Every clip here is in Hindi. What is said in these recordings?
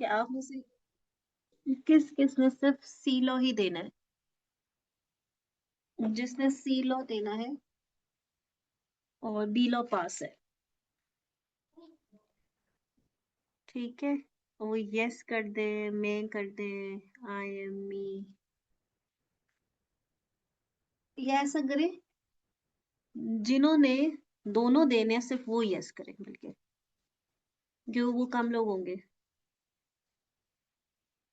कि आप में से किस किस ने सिर्फ सी लॉ ही देना है। जिसने सी लॉ देना है और बी लॉ पास है, ठीक है, वो यस कर दे, मैं कर दे, आई एम मी, या ऐसा करे। जिन्होंने दोनों देने हैं, सिर्फ वो यस करें मिलके, क्यों वो कम लोग होंगे।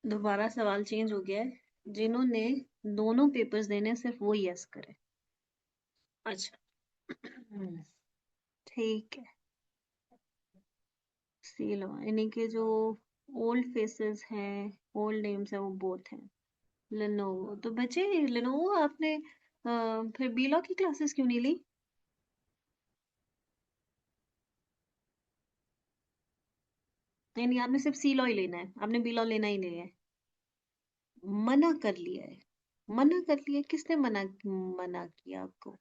दोबारा सवाल चेंज हो गया है। जिन्होंने दोनों पेपर्स देने हैं, सिर्फ वो यस करें। अच्छा। ठीक है। सी लो, यानी कि जो ओल्ड फेसेस हैं, ओल्ड नेम्स हैं, वो बोथ हैं। लेनोवो तो बचे। लेनोवो आपने फिर बी लॉ की क्लासेस क्यों नहीं ली? नहीं नहीं, आपने सिर्फ सी लॉ ही लेना है, आपने बी लॉ लेना ही नहीं है। मना कर लिया है। मना कर लिया, किसने मना मना किया आपको?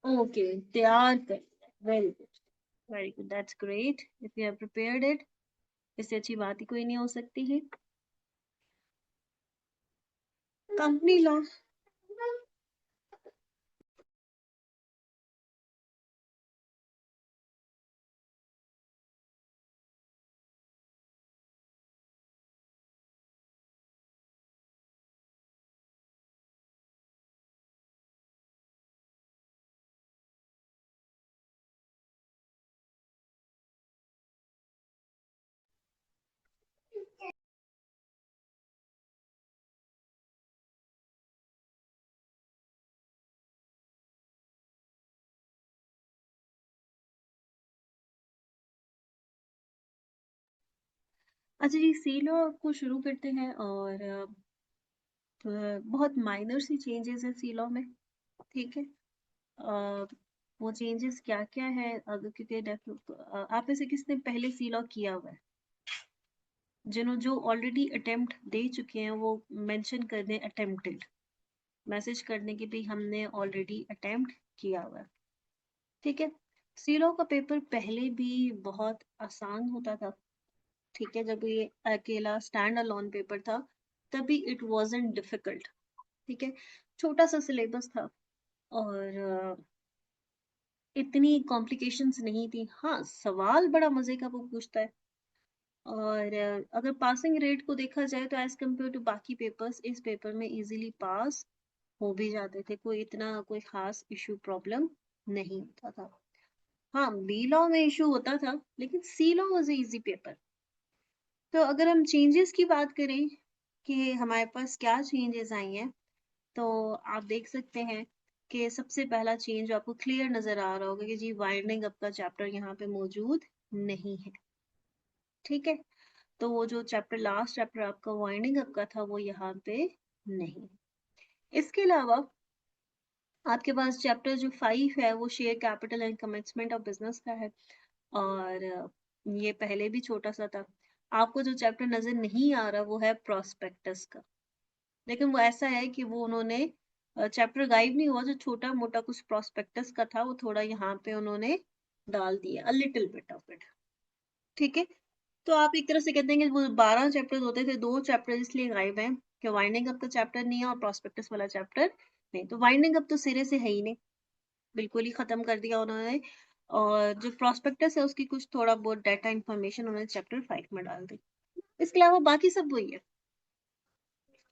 ओके, तैयार कर। Very good, very good, that's great. If you have prepared it, इससे अच्छी बात ही कोई नहीं हो सकती है। Company law. अच्छा जी, सी लॉ को शुरू करते हैं। और बहुत माइनर सी चेंजेस है सी लॉ में, ठीक है। अ, वो चेंजेस क्या क्या है, अगर क्योंकि आप में से किसने पहले सी लॉ किया हुआ है? जो ऑलरेडी अटेम्प्ट दे चुके हैं वो मेंशन कर दें अटेम्प्टेड, मैसेज करने की भी हमने ऑलरेडी अटेम्प्ट किया हुआ है, ठीक है। सी लॉ का पेपर पहले भी बहुत आसान होता था, ठीक है। जब ये अकेला स्टैंड अलोन पेपर था तभी इट वाजंट डिफिकल्ट, ठीक है। छोटा सा सिलेबस था और इतनी कॉम्प्लिकेशंस नहीं थी। हाँ, सवाल बड़ा मजे का वो पूछता है। और अगर पासिंग रेट को देखा जाए तो एज कम्पेयर टू बाकी पेपर्स, इस पेपर में इजीली पास हो भी जाते थे, कोई इतना कोई खास इशू प्रॉब्लम नहीं होता था। हाँ, बी लॉ में इशू होता था, लेकिन सी लॉ वाज इजी पेपर। तो अगर हम चेंजेस की बात करें कि हमारे पास क्या चेंजेस आई हैं, तो आप देख सकते हैं कि सबसे पहला चेंज आपको क्लियर नजर आ रहा होगा कि जी वाइंडिंग अप का चैप्टर यहाँ पे मौजूद नहीं है, ठीक है। तो वो जो चैप्टर, लास्ट चैप्टर आपका वाइंडिंग अप का था, वो यहाँ पे नहीं। इसके अलावा आपके पास चैप्टर जो 5 है वो share capital and commitment of business का है। और ये पहले भी छोटा सा था। आपको जो चैप्टर नजर नहीं आ रहा वो है प्रोस्पेक्टस का, लेकिन वो ऐसा है कि वो उन्होंने चैप्टर गायब नहीं हुआ, जो छोटा मोटा कुछ प्रोस्पेक्टस का था वो थोड़ा यहाँ पे उन्होंने डाल दिया, अ लिटिल बिट ऑफ इट, ठीक है। तो आप एक तरह से कहते हैं कि वो 12 चैप्टर्स होते थे, 2 चैप्टर इसलिए गायब हैं कि वाइंडिंग अप का चैप्टर नहीं है और प्रोस्पेक्टस वाला चैप्टर नहीं। तो वाइंडिंग अप तो सिरे से है ही नहीं, बिल्कुल ही खत्म कर दिया उन्होंने। और जो प्रोस्पेक्टस है उसकी कुछ थोड़ा बहुत डाटा इंफॉर्मेशन उन्होंने चैप्टर 5 में डाल दी। इसके अलावा बाकी सब वही है,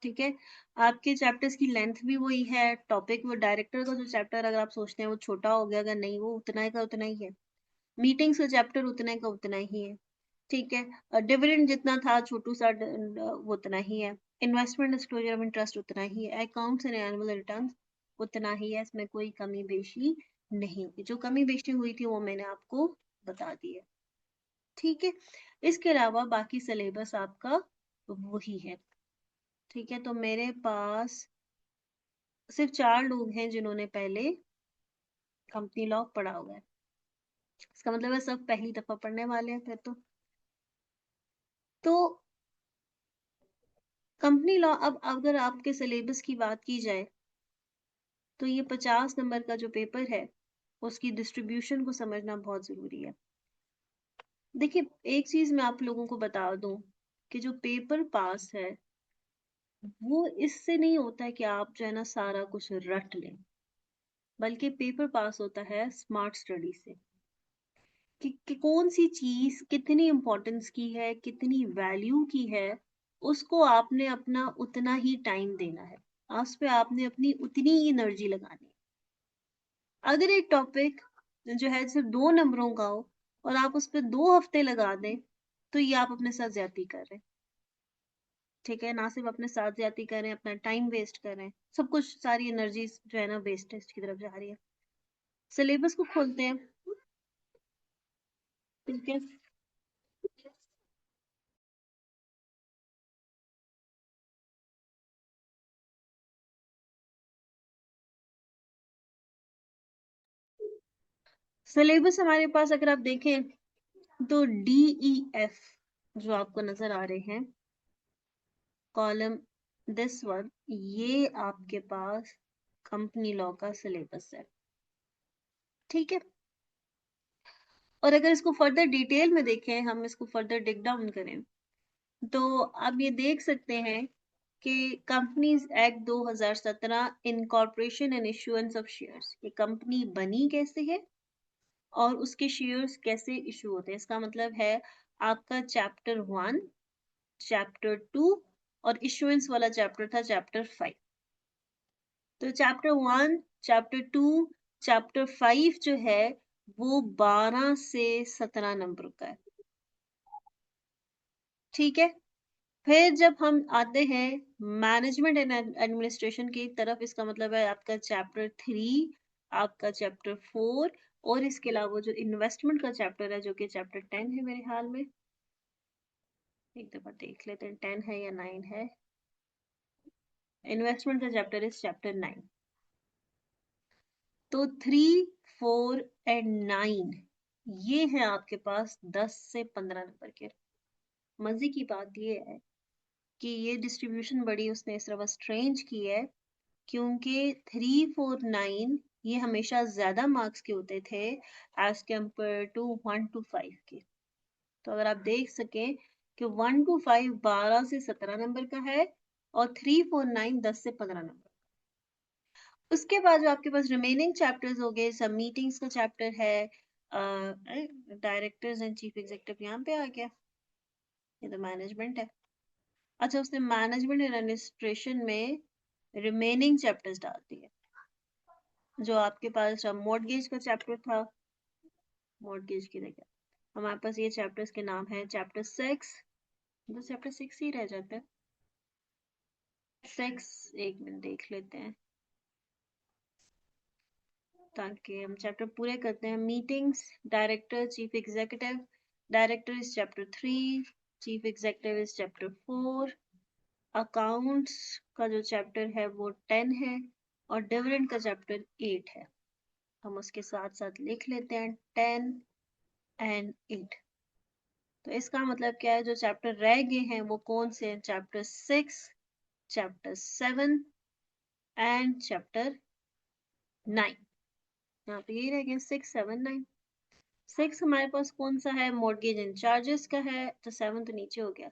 ठीक है। आपके चैप्टर्स की लेंथ भी वही है, टॉपिक वो डायरेक्टर का जो चैप्टर अगर आप सोचते हैं वो छोटा हो गया, अगर नहीं, वो उतना ही का उतना ही है। मीटिंग्स का चैप्टर उतना का उतना ही है, ठीक है। डिविडेंड जितना था छोटू सा वो उतना ही है। इन्वेस्टमेंट डिस्क्लोजर ऑफ इंटरेस्ट उतना ही है। अकाउंट्स एंड एनुअल रिटर्न उतना ही है, इसमें कोई कमी बेशी नहीं हुई। जो कमी बेशी हुई थी वो मैंने आपको बता दी है, ठीक है। इसके अलावा बाकी सिलेबस आपका वही है, ठीक है। तो मेरे पास सिर्फ 4 लोग हैं जिन्होंने पहले कंपनी लॉ पढ़ा हुआ है। इसका मतलब है सब पहली दफा पढ़ने वाले हैं फिर तो कंपनी लॉ, अब अगर आपके सिलेबस की बात की जाए तो ये 50 नंबर का जो पेपर है उसकी डिस्ट्रीब्यूशन को समझना बहुत जरूरी है। देखिए, एक चीज मैं आप लोगों को बता दूं कि जो पेपर पास है वो इससे नहीं होता है कि आप जो है ना सारा कुछ रट लें, बल्कि पेपर पास होता है स्मार्ट स्टडी से, कि कौन सी चीज कितनी इम्पोर्टेंस की है, कितनी वैल्यू की है, उसको आपने अपना उतना ही टाइम देना है, उस पे आपने अपनी उतनी ही एनर्जी लगानी है। अगर एक टॉपिक जो है सिर्फ 2 नंबरों का हो और आप उस पे 2 हफ्ते लगा दें, तो ये आप अपने साथ ज्यादती कर रहे हैं। ठीक है? ना सिर्फ अपने साथ ज्यादती कर रहे हैं, अपना टाइम वेस्ट कर रहे हैं, सब कुछ, सारी एनर्जी जो है ना वेस्टेज की तरफ जा रही है। सिलेबस को खोलते हैं। ठीक है? सिलेबस हमारे पास अगर आप देखें तो DEF जो आपको नजर आ रहे हैं, कॉलम दिस वन, ये आपके पास कंपनी लॉ का सिलेबस है। ठीक है? और अगर इसको फर्दर डिटेल में देखें, हम इसको फर्दर डिग डाउन करें, तो आप ये देख सकते हैं कि companies act 2017, incorporation and issuance of shares, ये कंपनी बनी कैसे है और उसके शेयर्स कैसे इशू होते हैं। इसका मतलब है आपका चैप्टर 1, चैप्टर 2 और इशुएंस वाला चैप्टर था चैप्टर 5। तो चैप्टर 1, चैप्टर 2, चैप्टर 5 जो है वो 12 से 17 नंबर का है। ठीक है? फिर जब हम आते हैं मैनेजमेंट एंड एडमिनिस्ट्रेशन की तरफ, इसका मतलब है आपका चैप्टर 3, आपका चैप्टर 4 और इसके अलावा जो इन्वेस्टमेंट का चैप्टर है जो कि चैप्टर 10 है मेरे ख्याल में। एक दफा देख लेते हैं 10 है या 9 है। इन्वेस्टमेंट का चैप्टर इज चैप्टर 9। तो 3, 4 एंड 9 ये है आपके पास 10 से 15 नंबर के। मजे की बात ये है कि ये डिस्ट्रीब्यूशन बड़ी उसने इस तरह स्ट्रेंज की है, क्योंकि 3, 4, 9 ये हमेशा ज्यादा मार्क्स के होते थे एज कम्पेयर टू 1 to 5 के। तो अगर आप देख सकें कि 1 to 5 12 से 17 नंबर का है और 3, 4, 9 10 से 15 नंबर। उसके बाद जो आपके पास रिमेनिंग चैप्टर्स हो गए, सब मीटिंग्स का चैप्टर है, डायरेक्टर्स एंड चीफ एग्जीक्यूटिव यहाँ पे आ गया, ये तो मैनेजमेंट है। अच्छा, उसने मैनेजमेंट एंड एडमिनिस्ट्रेशन में रिमेनिंग चैप्टर्स डाल दिए। जो आपके पास मॉर्गेज का चैप्टर था, मॉर्गेज की जगह हमारे पास ये चैप्टर्स के नाम है चैप्टर 6, तो चैप्टर 6 ही रह जाता है। 6 एक मिनट देख लेते हैं ताकि हम चैप्टर पूरे करते हैं। Meetings, director, chief executive, director is chapter 3, chief executive is chapter 4, accounts का जो चैप्टर है वो 10 है और डिविडेंड का चैप्टर 8 है। हम उसके साथ साथ लिख लेते हैं 10 एंड 8। तो इसका मतलब क्या है, जो चैप्टर रह गए हैं वो कौन से हैं? Chapter 6, chapter 7 and chapter 9। यहाँ पे यही रह गए 6, 7, 9। 6 हमारे पास कौन सा है? मॉर्गेज एंड चार्जेस का है, तो 7 तो नीचे हो गया।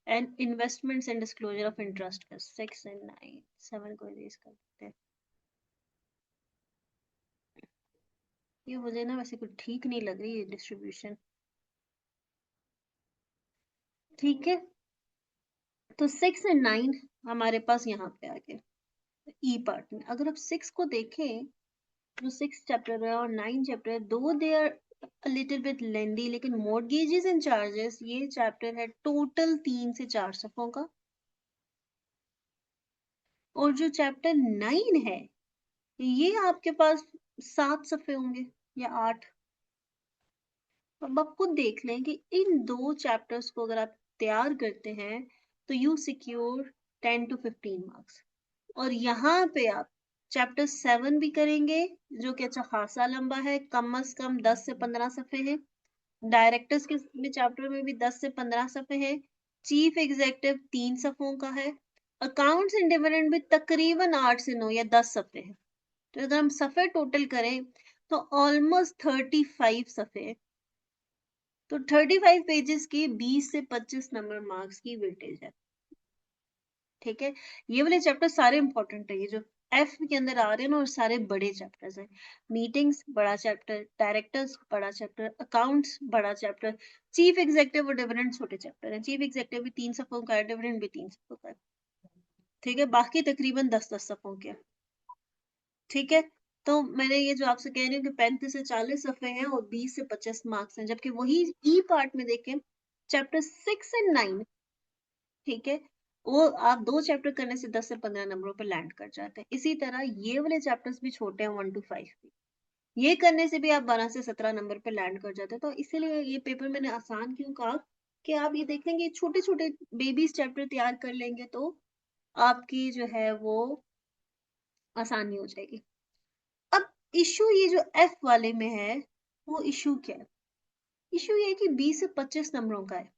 And investments and disclosure of interest का 6 एंड 9। 7 को इरेज कर देते हैं। ये मुझे ना वैसे कुछ ठीक नहीं लग रही है डिस्ट्रीब्यूशन। ठीक है, तो 6 एंड 9 हमारे पास यहाँ पे आ गए ई पार्ट में। अगर आप 6 को देखें, जो 6 चैप्टर है और 9 चैप्टर है, दो they are a little bit lengthy, लेकिन मॉर्गेजेस एंड चार्जेस ये चैप्टर है टोटल 3 से 4 सफों का। और जो चैप्टर 9 है ये आपके पास 7 सफे होंगे या 8। अब आप खुद देख लें कि इन दो चैप्टर्स को अगर आप तैयार करते हैं तो यू सिक्योर 10 to 15 मार्क्स। और यहाँ पे आप चैप्टर 7 भी करेंगे जो कि अच्छा खासा लंबा है, कम से कम 10 से 15 सफे है। डायरेक्टर्स के में चैप्टर में भी 10 से 15 सफे है। चीफ एग्जीक्यूटिव 3 सफों का है अकाउंट्स एंड डिविडेंड भी तकरीबन 8 से 9 या 10 सफ़े हैं। तो अगर हम सफ़े टोटल करें तो ऑलमोस्ट 35 सफ़े हैं। तो 35 पेजेस की 20 से 25 नंबर मार्क्स की वेटेज है। ठीक है, ये वाले चैप्टर सारे इंपॉर्टेंट है, ये जो एफ के अंदर आ रहे हैं ना, और सारे बड़े चैप्टर्स हैं। मीटिंग्स बड़ा चैप्टर, डायरेक्टर्स बड़ा चैप्टर, अकाउंट्स बड़ा चैप्टर, चीफ एग्जीक्यूटिव और डिविडेंड छोटे चैप्टर हैं। चीफ एग्जीक्यूटिव भी 3 सफ़ों का है, डिविडेंड भी 3 सफ़ों का है। ठीक है, बाकी तकरीबन 10-10 सफ़ों के। ठीक है, तो मैंने ये जो आपसे कह रही हूँ कि 35 से 40 सफ़े हैं और 20 से 25 मार्क्स हैं, जबकि वही ई पार्ट में देखें चैप्टर 6 एंड 9, ठीक है, वो आप 2 चैप्टर करने से 10 से 15 नंबरों पर लैंड कर जाते हैं। इसी तरह ये वाले चैप्टर्स भी छोटे हैं 1 to 5 भी। ये करने से भी आप 12 से 17 नंबर पे लैंड कर जाते हैं। तो इसीलिए ये पेपर मैंने आसान क्यों कहा कि आप ये देखेंगे छोटे-छोटे बेबीज चैप्टर तैयार कर लेंगे तो आपकी जो है वो आसानी हो जाएगी। अब इश्यू ये जो एफ वाले में है, वो इश्यू क्या है? इश्यू ये है कि 20 से 25 नंबरों का है।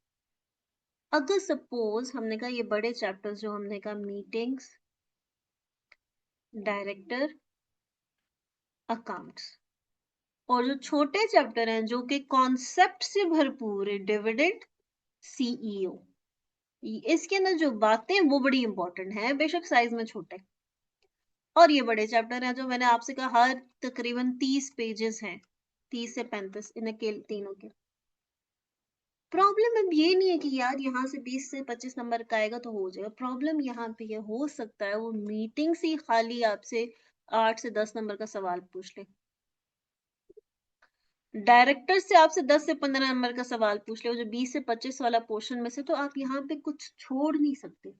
अगर सपोज हमने कहा ये बड़े चैप्टर्स जो हमने कहा मीटिंग्स, डायरेक्टर, अकाउंट्स, और जो छोटे चैप्टर हैं जो कि कॉन्सेप्ट से भरपूर है, डिविडेंड, सीईओ, इसके अंदर जो बातें वो बड़ी इंपॉर्टेंट है, बेशक साइज में छोटे। और ये बड़े चैप्टर हैं जो मैंने आपसे कहा हर तकरीबन 30 पेजेस हैं, 30 से 35 इनके तीनों के। प्रॉब्लम अब ये नहीं है कि यार यहाँ से 20 से 25 नंबर का आएगा तो हो जाएगा। प्रॉब्लम यहाँ पे ये हो सकता है वो मीटिंग से खाली आपसे 8 से 10 नंबर का सवाल पूछ ले, डायरेक्टर से आपसे 10 से 15 नंबर का सवाल पूछ ले, जो 20 से 25 वाला पोर्शन में से, तो आप यहाँ पे कुछ छोड़ नहीं सकते,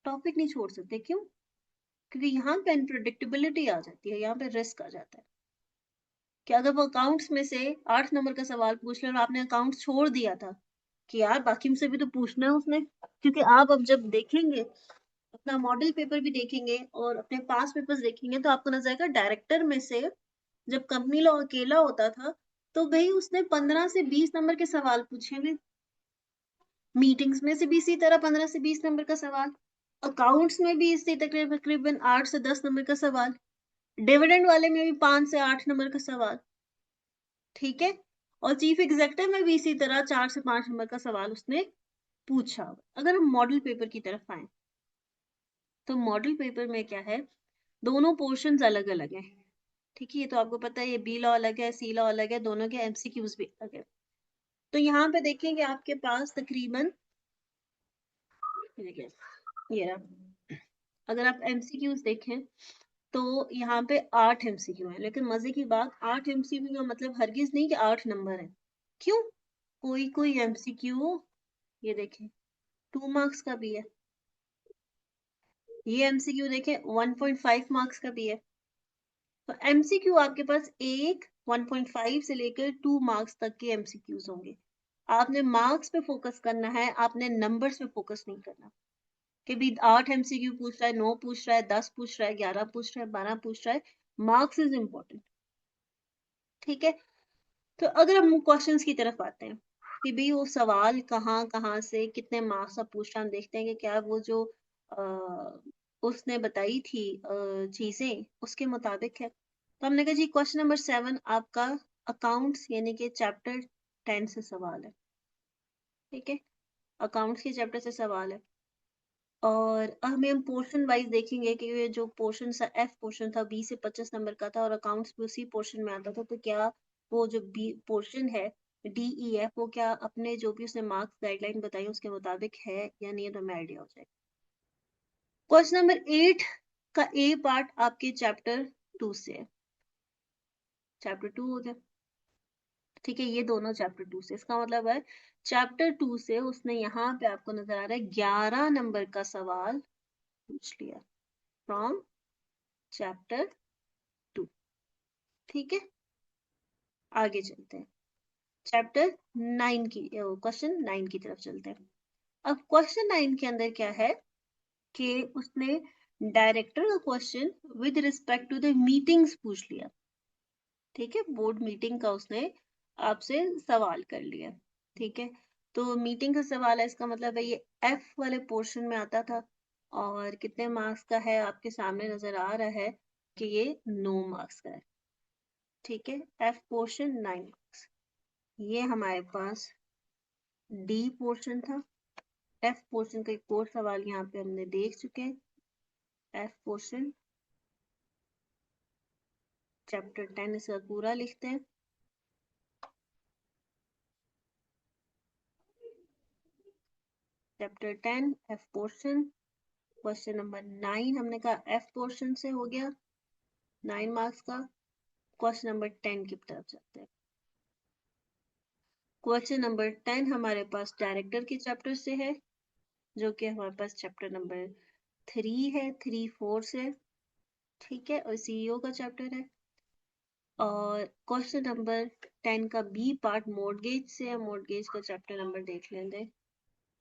टॉपिक नहीं छोड़ सकते। क्यों? क्योंकि यहाँ पे अनप्रिडिक्टेबिलिटी आ जाती है, यहाँ पे रिस्क आ जाता है कि अगर वो अकाउंट्स में से 8 नंबर का सवाल पूछ ले और आपने अकाउंट्स छोड़ दिया था कि यार बाकी से भी तो पूछना है उसने, क्योंकि आप अब जब देखेंगे अपना मॉडल पेपर भी देखेंगे और अपने पास पेपर्स देखेंगे तो आपको नजर आएगा डायरेक्टर में से जब कंपनी लॉ अकेला होता था तो भाई उसने 15 से 20 नंबर के सवाल पूछे हुए, मीटिंग्स में से भी इसी तरह 15 से 20 नंबर का सवाल, अकाउंट्स में भी इसी तकरीबन 8 से 10 नंबर का सवाल, डिविडेंड वाले में भी 5 से 8 नंबर का सवाल। ठीक है, और चीफ एग्जीक्यूटिव में भी इसी तरह 4 से 5 नंबर का सवाल उसने पूछा। अगर हम मॉडल पेपर की तरफ आए तो मॉडल पेपर में क्या है, दोनों पोर्शंस अलग अलग हैं। ठीक है, ये तो आपको पता है, ये बी लॉ अलग है, सी लॉ अलग है, दोनों के एमसीक्यूज भी अलग है। तो यहाँ पे देखेंगे आपके पास तकरीबन ये रहा, अगर आप एमसीक्यूज देखें तो यहाँ पे 8 एमसीक्यू है, लेकिन मजे की बात 8 एमसीक्यू का मतलब हरगिज नहीं कि 8 नंबर है। क्यों? कोई कोई एमसीक्यू ये देखें 2 मार्क्स का भी है, ये एमसीक्यू देखें 1.5 मार्क्स का भी है। तो एमसीक्यू आपके पास 1.5 से लेकर 2 मार्क्स तक के एमसीक्यूज होंगे। आपने मार्क्स पे फोकस करना है, आपने नंबर्स पे फोकस नहीं करना कि भी 8 एमसीक्यू पूछ रहा है, 9 पूछ रहा है, 10 पूछ रहा है, 11 पूछ रहा है, 12 पूछ रहा है। Marks is important. ठीक है, तो अगर हम क्वेश्चंस की तरफ आते हैं कि भाई वो सवाल कहाँ कहाँ से कितने मार्क्स का पूछ रहा, हम देखते हैं कि क्या वो जो उसने बताई थी चीजें उसके मुताबिक है। तो हमने कहा जी क्वेश्चन नंबर 7 आपका अकाउंट्स यानी कि चैप्टर 10 से सवाल है। ठीक है, अकाउंट्स के चैप्टर से सवाल है और हमें हम पोर्शन वाइज देखेंगे कि ये जो पोर्शन सा एफ पोर्शन था 20 से 25 नंबर का था और अकाउंट्स भी उसी पोर्शन में आता था, तो क्या वो जो बी पोर्शन है डी ई एफ वो क्या अपने जो भी उसने मार्क्स गाइडलाइन बताई उसके मुताबिक है या नहीं, तो हमें आइडिया हो जाए। क्वेश्चन नंबर 8 का ए पार्ट आपके चैप्टर 2 से है, चैप्टर 2 हो गया। ठीक है, ये दोनों चैप्टर 2 से, इसका मतलब है चैप्टर 2 से उसने यहाँ पे आपको नजर आ रहा है 11 नंबर का सवाल पूछ लिया फ्रॉम चैप्टर 2। ठीक है, आगे चलते हैं चैप्टर 9 की, क्वेश्चन 9 की तरफ चलते हैं। अब क्वेश्चन 9 के अंदर क्या है कि उसने डायरेक्टर का question with respect to the meetings पूछ लिया। ठीक है, बोर्ड मीटिंग का उसने आपसे सवाल कर लिया। ठीक है, तो मीटिंग का सवाल है, इसका मतलब है ये एफ वाले पोर्शन में आता था, और कितने मार्क्स का है आपके सामने नजर आ रहा है कि ये 9 मार्क्स का है। ठीक है, एफ पोर्शन 9 मार्क्स। ये हमारे पास डी पोर्शन था। एफ पोर्शन का एक और सवाल यहाँ पे हमने देख चुके हैं। एफ पोर्शन चैप्टर 10 इसका पूरा लिखते हैं। Chapter 10 F portion, question number 9 हमने कहा एफ पोर्शन से हो गया 9 मार्क्स का। क्वेश्चन नंबर 10 की तरफ चलते हैं। क्वेश्चन नंबर 10 हमारे पास डायरेक्टर के चैप्टर से है, जो कि हमारे पास चैप्टर नंबर 3 है, 3-4 से। ठीक है, और सीईओ का चैप्टर है। और क्वेश्चन नंबर 10 का बी पार्ट मॉर्गेज से है। मॉर्गेज का चैप्टर नंबर देख लेंगे,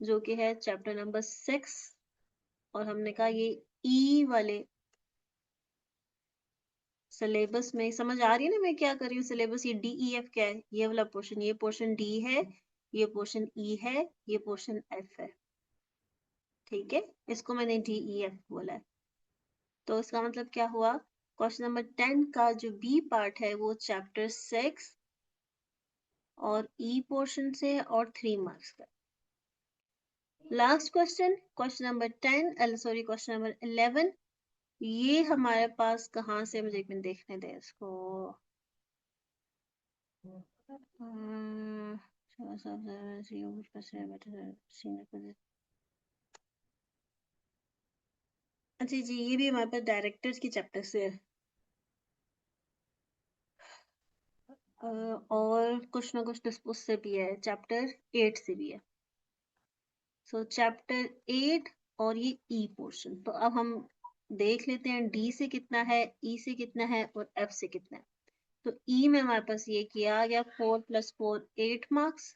जो कि है चैप्टर नंबर 6। और हमने कहा ये ई वाले सिलेबस में समझ आ रही है ना मैं क्या कर रही हूँ। सिलेबस ये डी ई एफ क्या है, ये वाला पोर्शन, ये पोर्शन डी है, ये पोर्शन ई है, ये पोर्शन एफ है। ठीक है, इसको मैंने डी ई एफ बोला है। तो इसका मतलब क्या हुआ, क्वेश्चन नंबर 10 का जो बी पार्ट है वो चैप्टर 6 और ई पोर्शन से है और 3 मार्क्स का। Last question, question number 10 sorry question number 11, ये हमारे पास कहाँ से, मुझे एक मिनट देखने दे इसको। अच्छा जी, ये भी हमारे पास डायरेक्टर्स की चैप्टर से है। और कुछ ना कुछ उससे भी है, चैप्टर 8 से भी है। सो चैप्टर 8 और ये ई पोर्शन। तो अब हम देख लेते हैं डी से कितना है, ई से कितना है और एफ से कितना है। तो ई में हमारे पास ये किया आ गया 4 + 4 8 मार्क्स।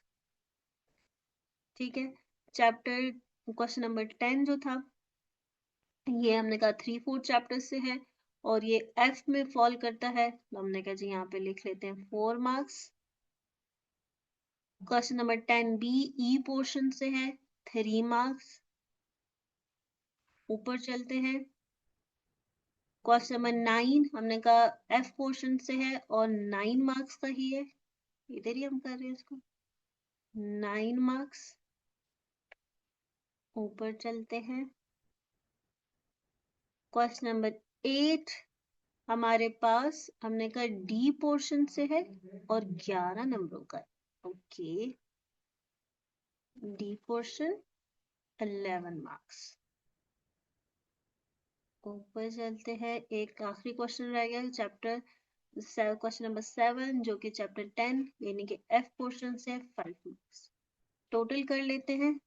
ठीक है, चैप्टर क्वेश्चन नंबर 10 जो था, ये हमने कहा 3-4 चैप्टर से है और ये एफ में फॉल करता है, तो हमने कहा जी यहाँ पे लिख लेते हैं 4 marks. Question number 10 B E portion से है, 3 मार्क्स। ऊपर चलते हैं, क्वेश्चन नंबर 9 हमने कहा एफ पोर्शन से है और 9 मार्क्स का ही है, इधर ही हम कर रहे हैं इसको 9 मार्क्स। ऊपर चलते हैं, क्वेश्चन नंबर 8 हमारे पास हमने कहा डी पोर्शन से है और 11 नंबरों का है। Okay, D portion 11 marks. ऊपर चलते हैं, एक आखिरी क्वेश्चन रह गया चैप्टर क्वेश्चन नंबर 7, जो कि चैप्टर 10 यानी कि एफ पोर्शन से 5 मार्क्स। टोटल कर लेते हैं।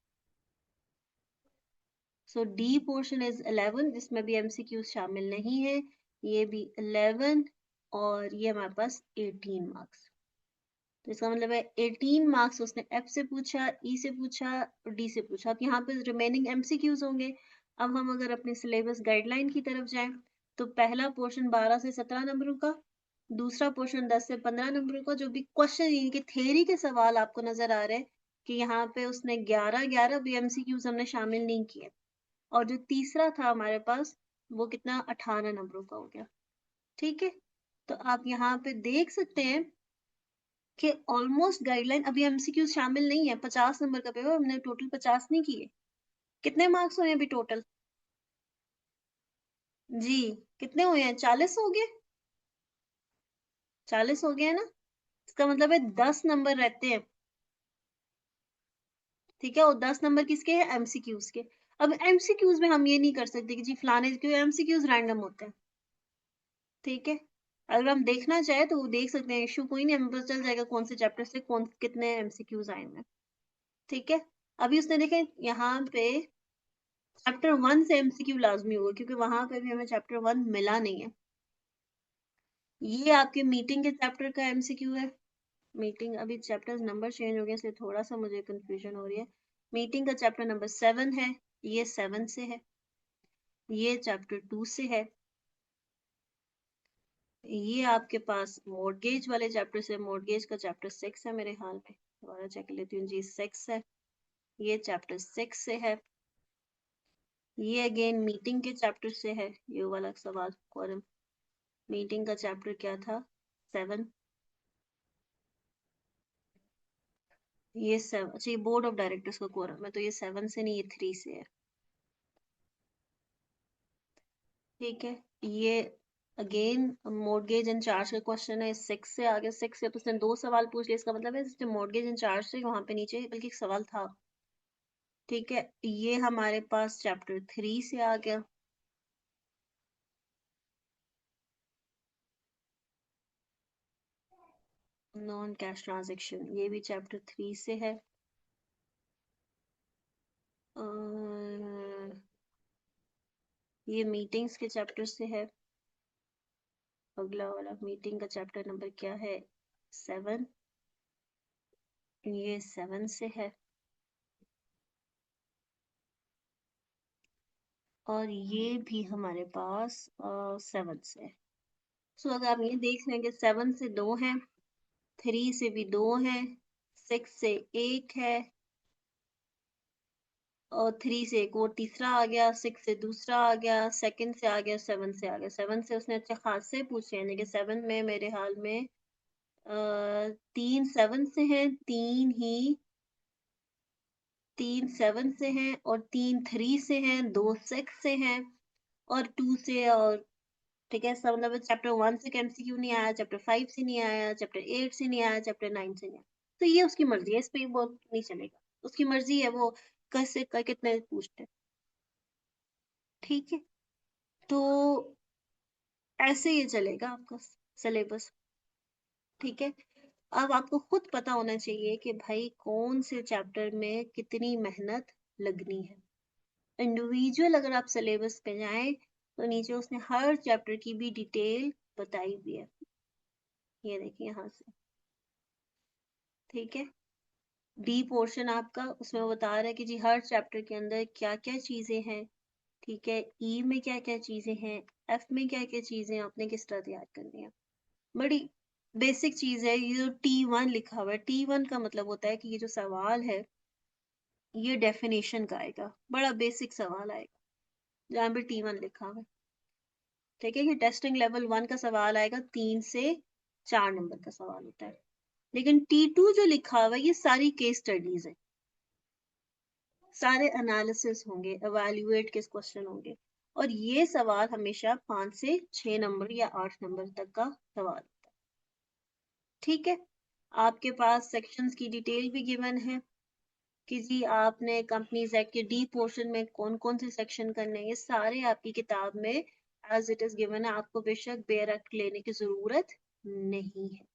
सो डी पोर्शन इज 11, जिसमें भी एमसीक्यू शामिल नहीं है, ये भी 11 और ये हमारे पास 18 मार्क्स। तो इसका मतलब है 18 मार्क्स उसने एफ से पूछा, ई से पूछा और डी से पूछा। अब यहाँ पे रिमेनिंग एमसीक्यूज होंगे। अब हम अगर अपने सिलेबस गाइडलाइन की तरफ जाएं, तो पहला पोर्शन 12 से 17 नंबरों का, दूसरा पोर्शन 10 से 15 नंबरों का। जो भी क्वेश्चन यानी कि थ्योरी के सवाल आपको नजर आ रहे हैं कि यहाँ पे उसने 11 भी एमसीक्यूज हमने शामिल नहीं किए। और जो तीसरा था हमारे पास, वो कितना 18 नंबरों का हो गया। ठीक है, तो आप यहाँ पे देख सकते हैं कि ऑलमोस्ट गाइडलाइन, अभी एमसीक्यू शामिल नहीं है। 50 नंबर का पेपर हमने टोटल 50 नहीं किए। कितने मार्क्स हुए अभी टोटल? जी, कितने हुए हैं? 40 हो गए। 40 हो गए है ना, इसका मतलब है 10 नंबर रहते हैं। ठीक है, और 10 नंबर किसके हैं? एमसीक्यूज के। अब एमसीक्यूज में हम ये नहीं कर सकते कि जी फलाने, क्यों एमसीक्यूज रैंडम होते हैं। ठीक है, अगर हम देखना चाहे तो वो देख सकते हैं, इशू कोई नहीं, हमें पता चल जाएगा कौन से चैप्टर से कौन कितने एमसीक्यूज आए हैं। ठीक है, अभी उसने देखे यहाँ पे चैप्टर 1 से एमसीक्यू लाजमी होगा, क्योंकि वहां पे भी हमें चैप्टर 1 मिला नहीं है। ये आपके मीटिंग के चैप्टर का एमसीक्यू है। मीटिंग, अभी चैप्टर नंबर चेंज हो गया इसलिए थोड़ा सा मुझे कंफ्यूजन हो रही है। मीटिंग का चैप्टर नंबर 7 है, ये 7 से है। ये चैप्टर 2 से है। ये आपके पास मॉर्गेज वाले चैप्टर से, मॉर्गेज का चैप्टर 6 है मेरे ख्याल में, दोबारा चेक कर लेती हूँ जी, 6 है। ये चैप्टर 6 से है। ये अगेन मीटिंग के चैप्टर से है, ये वाला सवाल क्वोरम। मीटिंग का चैप्टर क्या था? 7। ये 7, अच्छा ये बोर्ड ऑफ डायरेक्टर्स का क्वोरम है, तो ये 7 से नहीं, ये 3 से है। ठीक है, ये अगेन मॉर्गेज इन चार्ज का क्वेश्चन है, 6 से आ गया। 6 से तो उसने 2 सवाल पूछ लिए, इसका मतलब है मॉर्गेज इन चार्ज से वहां पे नीचे बल्कि एक सवाल था। ठीक है, ये हमारे पास चैप्टर 3 से आ गया। नॉन कैश ट्रांजेक्शन, ये भी चैप्टर 3 से है। ये मीटिंग्स के चैप्टर से है। अगला वाला मीटिंग का चैप्टर नंबर क्या है? 7। ये 7 से है। और ये भी हमारे पास 7 से है। सो अगर आप ये देख लेंगे 7 से 2 है, 3 से भी 2 है, 6 से 1 है, और 3 से एक और तीसरा आ गया, 6 से दूसरा आ गया, सेकंड से आ गया, 7 से आ गया। 7 से उसने अच्छे खासे पूछे, यानी कि 7 में मेरे हाल में 3 7 से हैं, 3 7 से हैं, और 3 3 से हैं, 2 6 से हैं, और 2 से, और ठीक है। सब मतलब चैप्टर 1 से एमसीक्यू नहीं आया, चैप्टर 5 से नहीं आया, चैप्टर 8 से नहीं आया, चैप्टर 9 से नहीं आया। तो ये उसकी मर्जी है, इस पे बहुत नहीं चलेगा। उसकी मर्जी है, वो कैसे कितने पूछते हैं। ठीक है, तो ऐसे ये चलेगा आपका सिलेबस। ठीक है, अब आपको खुद पता होना चाहिए कि भाई कौन से चैप्टर में कितनी मेहनत लगनी है। इंडिविजुअल अगर आप सिलेबस पे जाएं तो नीचे उसने हर चैप्टर की भी डिटेल बताई हुई है, ये देखिए यहाँ से। ठीक है, डी पोर्शन आपका, उसमें वो बता रहा है कि जी हर चैप्टर के अंदर क्या क्या चीजें हैं। ठीक है, ई में क्या क्या चीजें हैं, एफ में क्या क्या चीजें आपने किस तरह तैयार करनी है। बड़ी बेसिक चीज है। ये जो T1 लिखा हुआ है, T1 का मतलब होता है कि ये जो सवाल है ये डेफिनेशन का आएगा, बड़ा बेसिक सवाल आएगा जहाँ पे T1 लिखा हुआ है। ठीक है, ये टेस्टिंग लेवल 1 का सवाल आएगा, 3 से 4 नंबर का सवाल होता है। लेकिन T2 जो लिखा हुआ है ये सारी केस स्टडीज है, सारे एनालिसिस होंगे, एवेल्युएट के क्वेश्चन होंगे, और ये सवाल हमेशा 5 से 6 नंबर या 8 नंबर तक का सवाल होता है। ठीक है, आपके पास सेक्शंस की डिटेल भी गिवन है कि जी आपने कंपनीज एक्ट के डी पोर्शन में कौन कौन से सेक्शन करने हैं, ये सारे आपकी किताब में एज इट इज गिवन है। आपको बेशक बेयर एक्ट लेने की जरूरत नहीं है।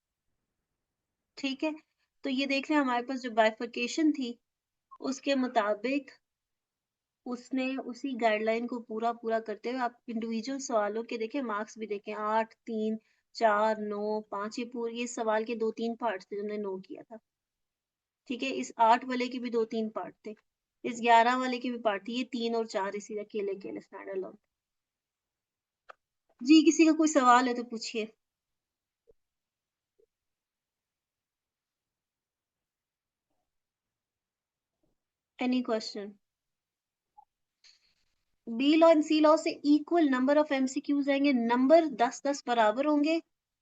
ठीक है, तो ये देख लें हमारे पास जो बाइफर्केशन थी उसके मुताबिक उसने उसी गाइडलाइन को पूरा पूरा करते हुए, आप इंडिविजुअल सवालों के देखें मार्क्स भी देखें, 8 3 4 9 5, ये पूरे ये सवाल के 2 3 पार्ट थे जो हमने नो किया था। ठीक है, इस 8 वाले के भी 2 3 पार्ट थे, इस 11 वाले के भी पार्ट थे, ये 3 और 4 इसी अकेले अकेले स्टैंड अलोन। जी किसी का कोई सवाल है तो पूछिए। Any question? B law and C law से इक्वल नंबर ऑफ एमसीक्यूज आएंगे, नंबर 10 10 बराबर होंगे।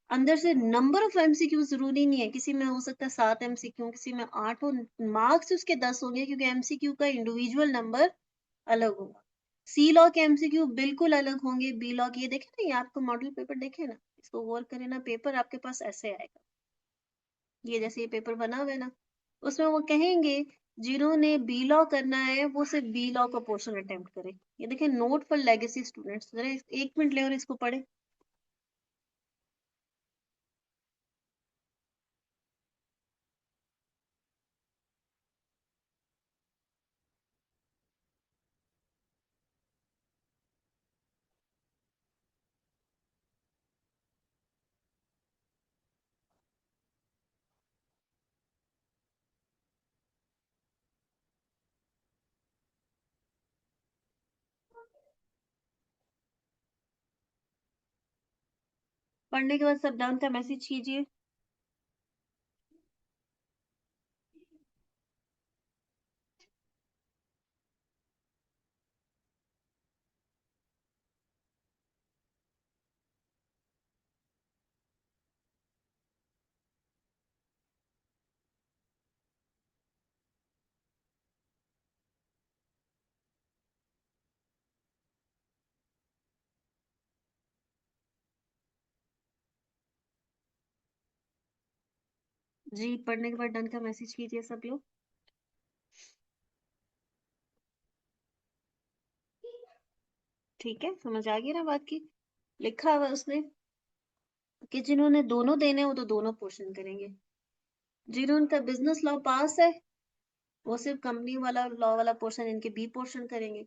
अंदर से नंबर ऑफ एमसीक्यू जरूरी नहीं है, किसी में हो सकता है 7 एमसीक्यू, किसी में 8 हो, मार्क्स उसके 10 होंगे क्योंकि एमसीक्यू का इंडिविजुअल नंबर अलग होगा। सी लॉ के एमसीक्यू बिल्कुल अलग होंगे। बी लॉ के ये देखे ना, ये आपको मॉडल पेपर देखे ना, इसको गौर करें ना, पेपर आपके पास ऐसे आएगा, ये जैसे ये पेपर बना हुआ है ना, उसमें वो कहेंगे जिन्होंने बी लॉ करना है वो सिर्फ बी लॉ का पोर्शन अटेम्प्ट करे। ये देखिए, नोट फॉर लेगेसी स्टूडेंट्स, जरा 1 मिनट ले और इसको पढ़े। पढ़ने के बाद सब डाउन का मैसेज कीजिए। जी पढ़ने के बाद डन का मैसेज कीजिए सब लोग। ठीक है, समझ आ गई ना बात की। लिखा हुआ उसने कि जिन्होंने दोनों देने हैं वो तो दोनों पोर्शन करेंगे। जिन्होंने बिजनेस लॉ पास है वो सिर्फ कंपनी वाला लॉ वाला पोर्शन इनके बी पोर्शन करेंगे,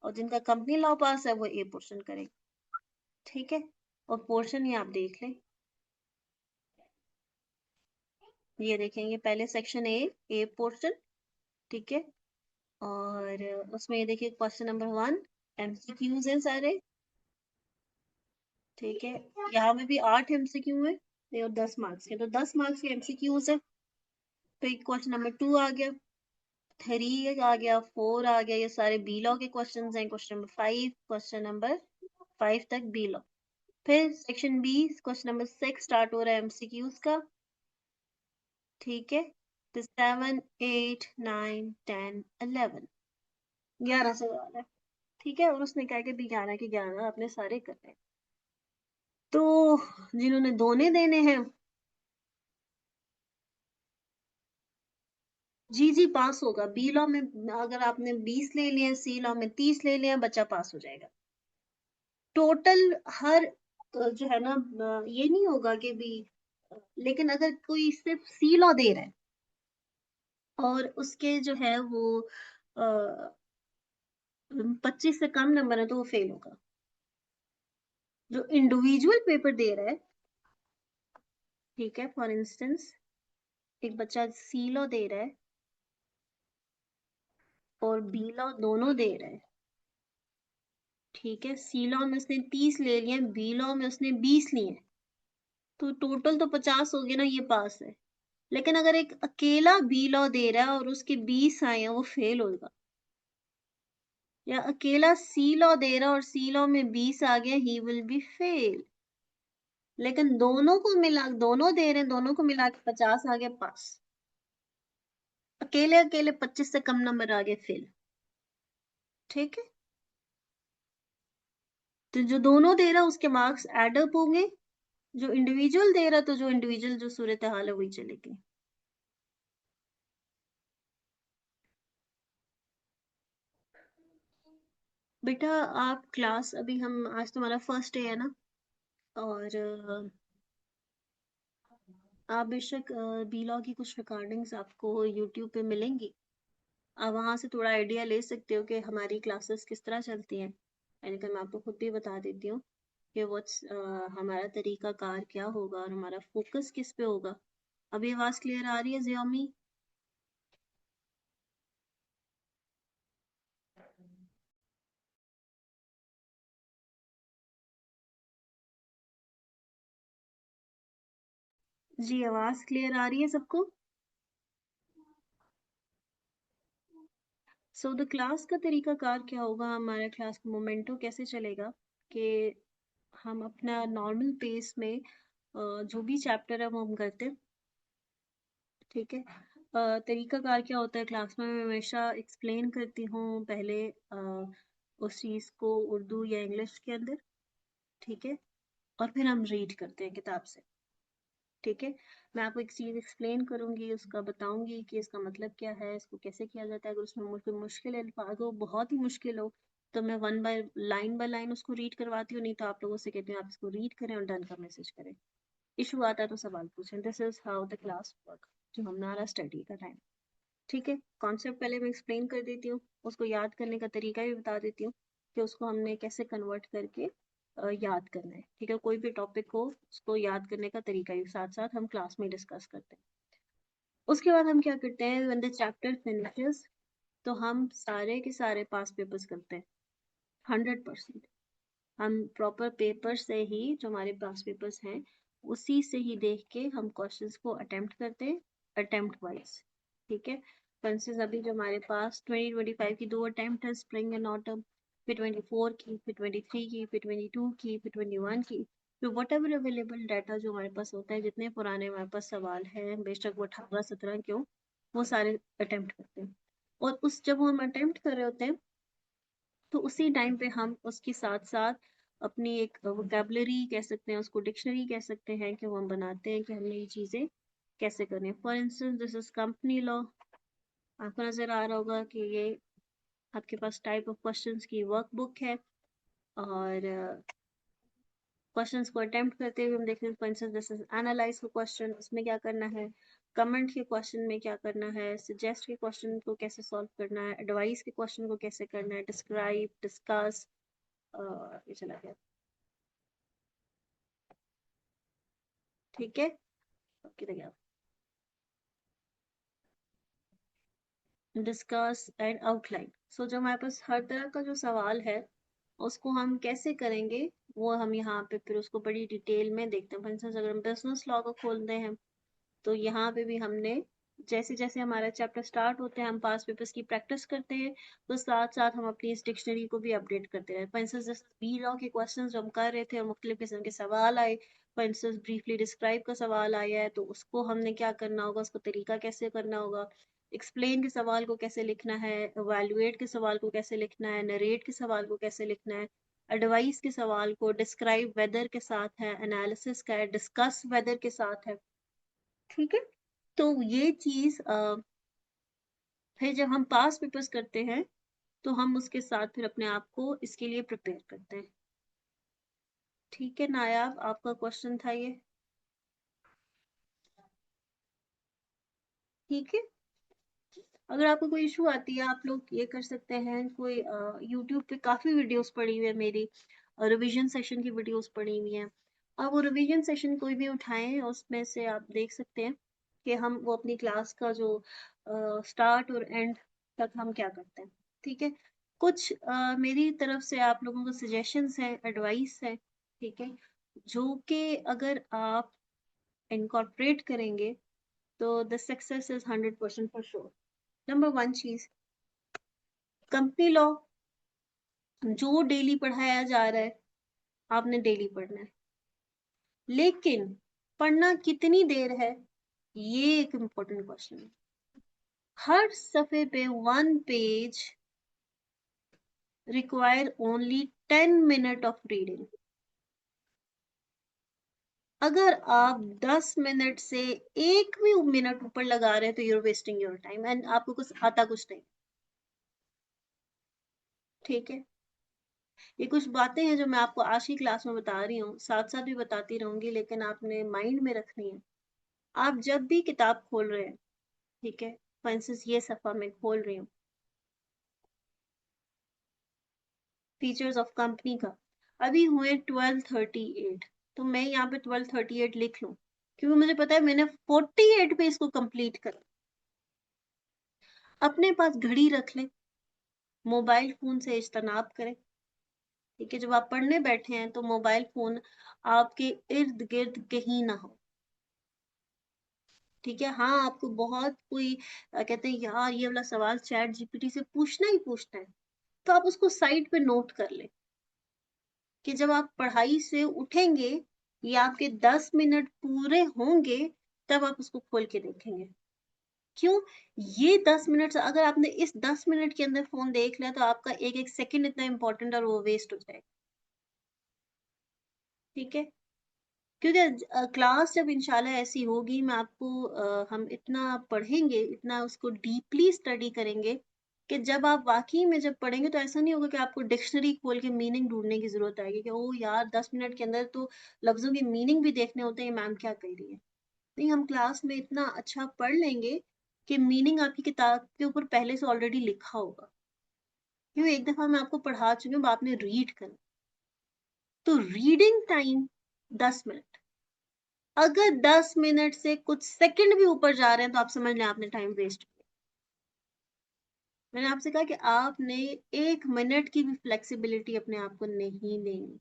और जिनका कंपनी लॉ पास है वो ए पोर्शन करेंगे। ठीक है, और पोर्शन ये आप देख लें, ये देखेंगे पहले सेक्शन ए पोर्शन। ठीक है, और उसमें ये देखिए क्वेश्चन नंबर 1 एमसीक्यूज हैं सारे। ठीक है, यहाँ में भी 8 एमसीक्यू है और 10 मार्क्स के, तो 10 मार्क्स के एमसीक्यूज है। फिर क्वेश्चन नंबर 2 आ गया, 3 आ गया, 4 आ गया, ये सारे बी लॉ के क्वेश्चन हैं। क्वेश्चन नंबर 5, क्वेश्चन नंबर 5 तक बी लॉ। फिर section B question number 6 start हो रहा है एमसीक्यूज का। ठीक है, तो 7, 8, 9, 10, 11, 11 सवाल है। ठीक है, और उसने कहा कि भी 11 के 11 अपने सारे करने हैं। तो जिन्होंने दोने देने हैं, जी जी पास होगा। बी लॉ में अगर आपने 20 ले लिए, सी लॉ में 30 ले लिया, बच्चा पास हो जाएगा। टोटल हर जो है ना ये नहीं होगा कि भी लेकिन अगर कोई सिर्फ सी लॉ दे रहा है और उसके जो है वो 25 से कम नंबर है तो वो फेल होगा। जो इंडिविजुअल पेपर दे रहा है, ठीक है, फॉर इंस्टेंस एक बच्चा सी लॉ दे रहा है और बी लॉ दोनों दे रहा है। ठीक है, सी लॉ में उसने 30 ले लिए, बी लॉ में उसने 20 लिए, तो टोटल तो 50 हो गया ना, ये पास है। लेकिन अगर एक अकेला बी लॉ दे रहा है और उसके 20 आए हैं, वो फेल होगा। या अकेला सी लॉ दे रहा है और सी लॉ में 20 आ गया, ही विल बी फेल। लेकिन दोनों को मिला, दोनों दे रहे हैं, दोनों को मिला के 50 आ गया, पास। अकेले अकेले 25 से कम नंबर आ गए, फेल। ठीक है, तो जो दोनों दे रहा है उसके मार्क्स एड अप होंगे, जो इंडिविजुअल दे रहा तो जो इंडिविजुअल जो सूरत हाल है वही चलेगी। बेटा आप क्लास, अभी हम आज तुम्हारा फर्स्ट डे है ना, और आप बेशक बी लॉ की कुछ रिकॉर्डिंग्स आपको यूट्यूब पे मिलेंगी। आप वहाँ से थोड़ा आइडिया ले सकते हो कि हमारी क्लासेस किस तरह चलती हैं। यानी कि मैं आपको खुद भी बता देती हूँ कि व्हाट्स हमारा तरीका कार क्या होगा और हमारा फोकस किस पे होगा। अभी आवाज़ क्लियर आ रही है ज़ियोमी? जी आवाज़ क्लियर आ रही है सबको? सो द क्लास का तरीका कार क्या होगा, हमारा क्लास का मोमेंटो कैसे चलेगा कि हम अपना नॉर्मल पेस में जो भी चैप्टर है वो हम करते हैं। ठीक है, तरीका कार क्या होता है क्लास में, मैं हमेशा एक्सप्लेन करती हूँ पहले उस चीज़ को उर्दू या इंग्लिश के अंदर। ठीक है, और फिर हम रीड करते हैं किताब से। ठीक है, मैं आपको एक चीज़ एक्सप्लेन करूंगी, उसका बताऊंगी कि इसका मतलब क्या है, इसको कैसे किया जाता है। अगर उसमें मुझे मुश्किल अल्फाज हो, बहुत ही मुश्किल हो, तो मैं वन बाय लाइन उसको रीड करवाती हूँ। नहीं तो आप लोगों से कहती हूँ आप इसको रीड करें और डन का मैसेज करें। इशू आता है तो सवाल पूछें। This is how the class work, जो हमारा स्टडी का टाइम। ठीक है, कॉन्सेप्ट पहले मैं एक्सप्लेन कर देती हूँ, उसको याद करने का तरीका भी बता देती हूँ कि उसको हमने कैसे कन्वर्ट करके याद करना है। ठीक है, कोई भी टॉपिक हो उसको याद करने का तरीका भी साथ साथ हम क्लास में डिस्कस करते हैं। उसके बाद हम क्या करते हैं, व्हेन द चैप्टर फिनिशेस, तो हम सारे के सारे पास पेपर्स करते हैं 100%। हम प्रॉपर पेपर से ही, जो हमारे पास पेपर्स हैं उसी से ही देख के हम क्वेश्चंस को अटेम्प्ट करते हैं, अटेम्प्ट वाइज। ठीक है, फॉर इंस्टेंस अभी जो हमारे पास 2025 की 2 अटेम्प्ट है, स्प्रिंग एंड ऑटम, फिर 24 की, फिर 23 की, फिर 22 की, फिर 21 की। तो वट एवर अवेलेबल डाटा जो हमारे पास होता है, जितने पुराने हमारे पास सवाल हैं, बेशक वो 18-17 क्यों, वो सारे अटेम्प्ट करते हैं। और उस जब हम अटेम्प्ट कर रहे होते हैं तो उसी टाइम पे हम उसके साथ साथ अपनी एक वोकेबलरी कह सकते हैं, उसको डिक्शनरी कह सकते हैं, कि वो हम बनाते हैं कि हमने ये चीज़ें कैसे करनी है। For instance this is company law, आपको नजर आ रहा होगा कि ये आपके पास टाइप ऑफ क्वेश्चंस की वर्कबुक है, और क्वेश्चंस को अटेम्प्ट करते हुए हम देख रहे हैं। For instance this is analyse का क्वेश्चन, उसमें क्या करना है, कमेंट के क्वेश्चन में क्या करना है, सजेस्ट के क्वेश्चन को कैसे सॉल्व करना है, एडवाइस के क्वेश्चन को कैसे करना है, डिस्क्राइब, डिस्कस, ये चला गया, ठीक है। किधर गया, डिस्कस एंड आउटलाइन। सो जो हमारे पास हर तरह का जो सवाल है उसको हम कैसे करेंगे, वो हम यहाँ पे फिर उसको बड़ी डिटेल में देखते हैं। फॉर इंस्टेंस अगर हम बिजनेस लॉ को खोलते हैं तो यहाँ पे भी हमने जैसे जैसे हमारा चैप्टर स्टार्ट होते हैं हम पास पेपर्स की प्रैक्टिस करते हैं, तो साथ साथ हम अपनी इस डिक्शनरी को भी अपडेट करते रहे। फॉर इंस्टेंस जैसे बी लॉ के क्वेश्चंस जो हम कर रहे थे और मुख्तलिफ किस्म के सवाल आए, फॉर इंस्टेंस ब्रीफली डिस्क्राइब का सवाल आया है, तो उसको हमने क्या करना होगा, उसको तरीका कैसे करना होगा, एक्सप्लेन के सवाल को कैसे लिखना है, एवेलुएट के सवाल को कैसे लिखना है, नरेट के सवाल को कैसे लिखना है, एडवाइस के सवाल को, डिस्क्राइब वेदर के साथ है, एनालिसिस का है, डिस्कस वेदर के साथ है, ठीक है। तो ये चीज फिर जब हम पास पेपर्स करते हैं तो हम उसके साथ फिर अपने आप को इसके लिए प्रिपेयर करते हैं, ठीक है। नायाब, आपका क्वेश्चन था ये, ठीक है। अगर आपको कोई इशू आती है आप लोग ये कर सकते हैं, कोई यूट्यूब पे काफी वीडियोस पड़ी हुई है मेरी, रिवीजन सेशन की वीडियोस पड़ी हुई हैं, आप वो रिवीजन सेशन कोई भी उठाएं, उसमें से आप देख सकते हैं कि हम वो अपनी क्लास का जो स्टार्ट और एंड तक हम क्या करते हैं, ठीक है। कुछ मेरी तरफ से आप लोगों को सजेशंस हैं, एडवाइस है, ठीक है, जो कि अगर आप इनकॉर्पोरेट करेंगे तो the success is 100% for sure. Number one चीज, कंपनी लॉ जो डेली पढ़ाया जा रहा है आपने डेली पढ़ना है, लेकिन पढ़ना कितनी देर है ये एक इम्पोर्टेंट क्वेश्चन है। हर सफे पे 1 page require only 10 minute of reading. अगर आप 10 मिनट से 1 भी मिनट ऊपर लगा रहे हैं तो you're wasting your time and आपको कुछ आता कुछ नहीं, ठीक है। ये कुछ बातें हैं जो मैं आपको आज की क्लास में बता रही हूँ, साथ साथ भी बताती रहूंगी, लेकिन आपने माइंड में रखनी है। आप जब भी किताब खोल रहे हैं, ठीक है, फॉर इंस्टेंस ये सफा मैं खोल रही हूँ फीचर्स ऑफ कंपनी का, अभी हुए 1238, तो मैं यहाँ पे 1238 लिख लूँ क्योंकि मुझे पता है मैंने 48 पे इसको कंप्लीट कर। अपने पास घड़ी रख लें, मोबाइल फोन से इज्तनाब करें, ठीक है। जब आप पढ़ने बैठे हैं तो मोबाइल फोन आपके इर्द गिर्द कहीं ना हो, ठीक है। हाँ, आपको बहुत कोई कहते हैं यार ये वाला सवाल चैट जीपीटी से पूछना ही पूछना है, तो आप उसको साइड पे नोट कर ले कि जब आप पढ़ाई से उठेंगे या आपके 10 मिनट पूरे होंगे तब आप उसको खोल के देखेंगे। क्यों? ये 10 मिनट से अगर आपने इस 10 मिनट के अंदर फोन देख लिया तो आपका एक एक सेकंड इतना इंपॉर्टेंट और वो वेस्ट हो जाएगा, ठीक है। क्योंकि क्लास जब इंशाल्लाह ऐसी होगी, मैं आपको हम इतना पढ़ेंगे, इतना उसको डीपली स्टडी करेंगे कि जब आप वाकई में जब पढ़ेंगे तो ऐसा नहीं होगा कि आपको डिक्शनरी खोल के मीनिंग ढूंढने की जरूरत आएगी कि ओ यार 10 मिनट के अंदर तो लफ्जों के मीनिंग भी देखने होते हैं, मैम क्या कह रही है। नहीं, हम क्लास में इतना अच्छा पढ़ लेंगे कि मीनिंग आपकी किताब के ऊपर पहले से ऑलरेडी लिखा होगा, क्योंकि एक दफा मैं आपको पढ़ा चुकी हूँ, आपने रीड करना। तो रीडिंग टाइम 10 मिनट, अगर 10 मिनट से कुछ सेकंड भी ऊपर जा रहे हैं तो आप समझ लें आपने टाइम वेस्ट किया। मैंने आपसे कहा कि आपने 1 मिनट की भी फ्लेक्सिबिलिटी अपने आप को नहीं देनी,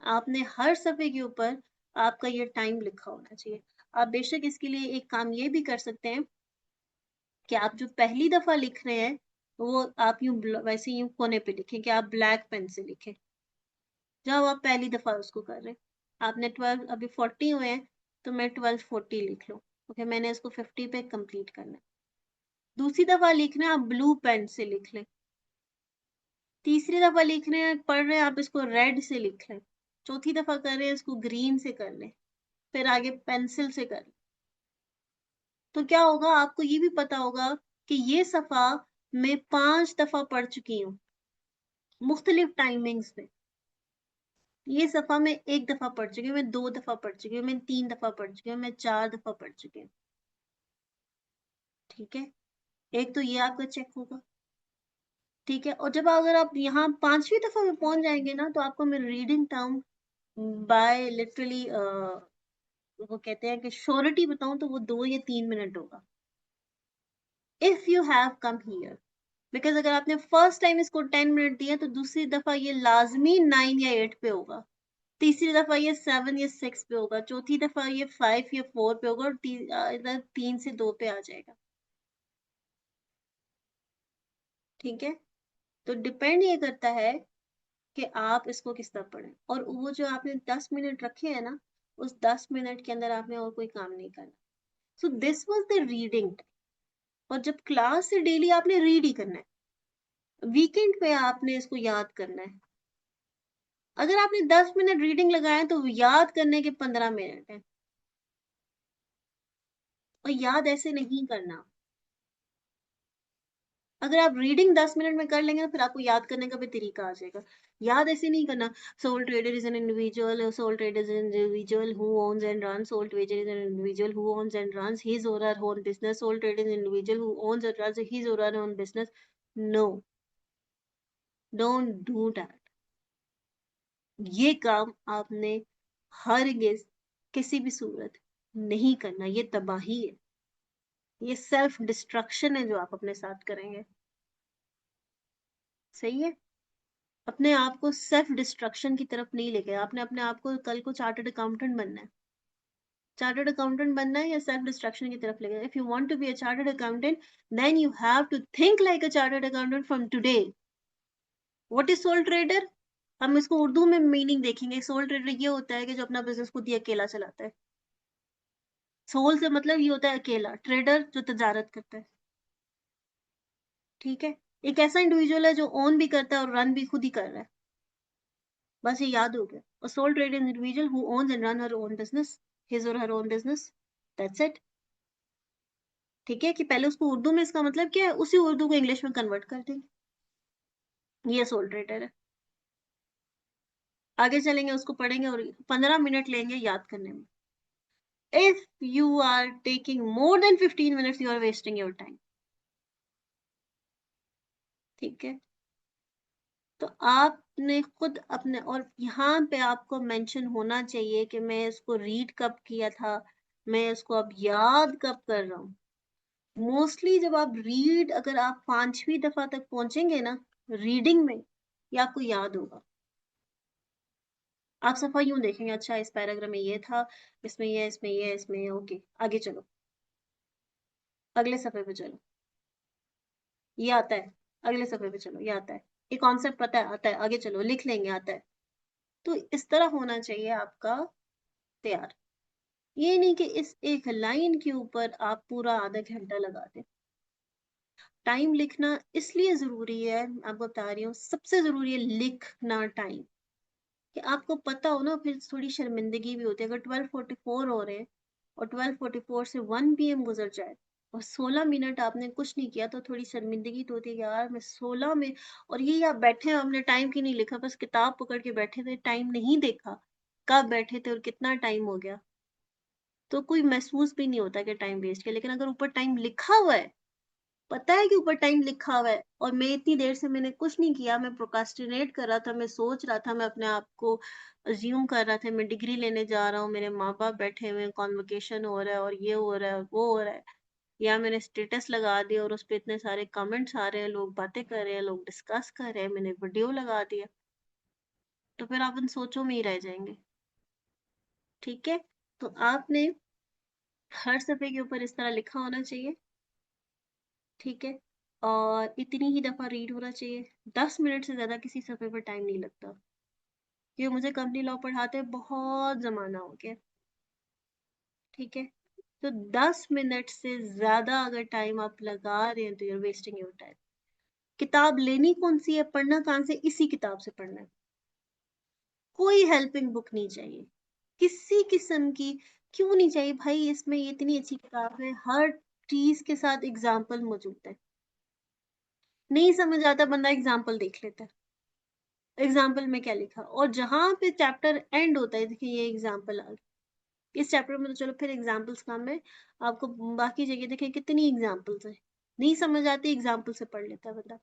आपने हर सफे के ऊपर आपका ये टाइम लिखा होना चाहिए। आप बेशक इसके लिए एक काम ये भी कर सकते हैं कि आप जो पहली दफा लिख रहे हैं वो आप यूं वैसे यूं कोने पे लिखें, कि आप ब्लैक पेन से लिखें जब आप पहली दफा उसको कर रहे हैं। आपने 12 अभी 40 हुए हैं तो मैं 1240 लिख लूं, ओके, मैंने इसको 50 पे कंप्लीट करना है। दूसरी दफा लिखना है आप ब्लू पेन से लिख लें, तीसरी दफा लिख रहे हैं पढ़ रहे हैं आप इसको रेड से लिख लें, चौथी दफा कर रहे हैं इसको ग्रीन से कर लें, फिर आगे पेंसिल से कर लें, तो क्या होगा, आपको ये भी पता होगा कि ये सफ़ा मैं 5 दफ़ा पढ़ चुकी हूँ, मुख्तलिफ टाइमिंग्स में। ये सफ़ा मैं 1 दफ़ा पढ़ चुकी हूँ, मैं 2 दफ़ा पढ़ चुकी हूँ, मैं 3 दफ़ा पढ़ चुकी हूँ, मैं 4 दफ़ा पढ़ चुकी हूँ। ठीक है? एक तो ये आपका चेक होगा। ठीक है? और जब अगर आप यहाँ 5वीं दफ़ा में पहुँच जाएँगे ना, तो आपको मैं रीडिंग टर्म बाय लिटरली वो कहते हैं कि श्योरिटी बताऊँ तो वो 2 या 3 मिनट होगा। If you have come here, because अगर आपने फर्स्ट टाइम इसको 10 मिनट दिए तो दूसरी दफ़ा ये लाज़मी 9 या 8 पे होगा। तीसरी दफ़ा ये 7 या 6 पे होगा, चौथी दफ़ा ये 5 या 4 पे होगा और इधर 3 से 2 पे आ जाएगा। ठीक है? तो डिपेंड ये करता है कि आप इसको किस तरह पढ़ें, और वो जो आपने 10 मिनट रखे हैं ना, उस 10 मिनट के अंदर आपने और कोई काम नहीं करना। So this was the reading. और जब क्लास से डेली आपने रीड ही करना है। वीकेंड पे आपने इसको याद करना है। अगर आपने 10 मिनट रीडिंग लगाए तो याद करने के 15 मिनट हैं, और याद ऐसे नहीं करना। अगर आप रीडिंग 10 मिनट में कर लेंगे ना, फिर आपको याद करने का भी तरीका आ जाएगा। याद ऐसे नहीं करना, sole trader is an individual, sole trader is an individual who owns and runs, sole trader is an individual who owns and runs his or her own business, sole trader is an individual who owns and runs his or her own business. No, don't do that. ये काम आपने हरगिज़ किसी भी सूरत नहीं करना, ये तबाही है। ये सेल्फ डिस्ट्रक्शन है जो आप अपने साथ करेंगे। सही है? अपने आप को सेल्फ डिस्ट्रक्शन की तरफ नहीं लेके, आपने अपने आप को कल को चार्टर्ड अकाउंटेंट बनना है। चार्टर्ड अकाउंटेंट बनना है या सेल्फ डिस्ट्रक्शन की तरफ लेके? If you want to be a chartered accountant, then you have to think like a chartered accountant from today. What is sole trader? हम इसको उर्दू में मीनिंग देखेंगे। सोल ट्रेडर ये होता है कि जो अपना बिजनेस खुद ही अकेला चलाता है। सोल से मतलब ये होता है अकेला, ट्रेडर जो तजारत करता है। ठीक है? एक ऐसा इंडिविजुअल है जो ओन भी करता है और रन भी खुद ही कर रहा है। बस ये याद हो गया। A sole trader is an individual who owns and run her own business, his or her own business. That's it. ठीक है? कि पहले उसको उर्दू में इसका मतलब क्या है, उसी उर्दू को इंग्लिश में कन्वर्ट कर देंगे। ये सोल ट्रेडर है। आगे चलेंगे, उसको पढ़ेंगे और 15 मिनट लेंगे याद करने में। If you are taking more than 15 minutes, you are wasting your time. ठीक है? तो आपने खुद अपने, और यहाँ पे आपको मेंशन होना चाहिए कि मैं इसको रीड कब किया था, मैं इसको अब याद कब कर रहा हूँ। मोस्टली जब आप रीड, अगर आप 5वीं दफा तक पहुंचेंगे ना रीडिंग में, ये आपको याद होगा। आप सफा यूं देखेंगे, अच्छा इस पैराग्राफ में ये था, इसमें ये, इसमें ये, इसमें ये, ओके आगे चलो, अगले सफे पे चलो, ये आता है, अगले सफे पे चलो, ये आता है, ये कॉन्सेप्ट पता है, आता है, आगे चलो लिख लेंगे, आता है। तो इस तरह होना चाहिए आपका तैयार। ये नहीं कि इस एक लाइन के ऊपर आप पूरा आधा घंटा लगा दें। टाइम लिखना इसलिए जरूरी है, आपको बता रही हूँ, सबसे जरूरी है लिखना टाइम, कि आपको पता हो ना, फिर थोड़ी शर्मिंदगी भी होती है। अगर 12:44 हो रहे हैं और 12:44 से 1 PM गुजर जाए और 16 मिनट आपने कुछ नहीं किया, तो थोड़ी शर्मिंदगी तो होती है कि यार मैं 16 में, और ये आप बैठे हैं, हमने टाइम की नहीं लिखा, बस किताब पकड़ के बैठे थे, टाइम नहीं देखा कब बैठे थे और कितना टाइम हो गया, तो कोई महसूस भी नहीं होता कि टाइम वेस्ट किया। लेकिन अगर ऊपर टाइम लिखा हुआ है, पता है कि ऊपर टाइम लिखा हुआ है, और मैं इतनी देर से मैंने कुछ नहीं किया, मैं प्रोक्रास्टिनेट कर रहा था, मैं सोच रहा था, मैं अपने आप को अज्यूम कर रहा था, मैं डिग्री लेने जा रहा हूँ, मेरे माँ बाप बैठे हुए हैं, कॉन्वोकेशन हो रहा है और ये हो रहा है वो हो रहा है, या मैंने स्टेटस लगा दिया और उस पर इतने सारे कमेंट्स आ रहे हैं, लोग बातें कर रहे हैं, लोग डिस्कस कर रहे हैं, मैंने वीडियो लगा दिया, तो फिर आप इन सोचों में ही रह जाएंगे। ठीक है? तो आपने हर सफे के ऊपर इस तरह लिखा होना चाहिए। ठीक है? और इतनी ही दफ़ा रीड होना चाहिए। 10 मिनट से ज़्यादा किसी सफ़े पर टाइम नहीं लगता। क्योंकि मुझे कंपनी लॉ पढ़ाते बहुत ज़माना हो गया। ठीक है? तो 10 मिनट से ज़्यादा अगर टाइम आप लगा रहे हैं, तो you are wasting your time. किताब लेनी कौन-सी है, पढ़ना कहाँ से? इसी किताब से पढ़ना है। कोई हेल्पिंग बुक नहीं चाहिए। किसी किस्म की क्यों नहीं चाहिए भाई, इसमें ये इतनी अच्छी किताब है, हर चीज के साथ एग्जाम्पल मौजूद है। नहीं समझ आता बंदा एग्जाम्पल देख लेता है, एग्जाम्पल में क्या लिखा, और जहां पे चैप्टर एंड होता है, देखिए ये एग्जाम्पल आ गया। इस चैप्टर में तो चलो फिर एग्जाम्पल्स काम है, आपको बाकी जगह देखिए कितनी एग्जाम्पल्स है, नहीं समझ आती एग्जाम्पल से पढ़ लेता है बंदा।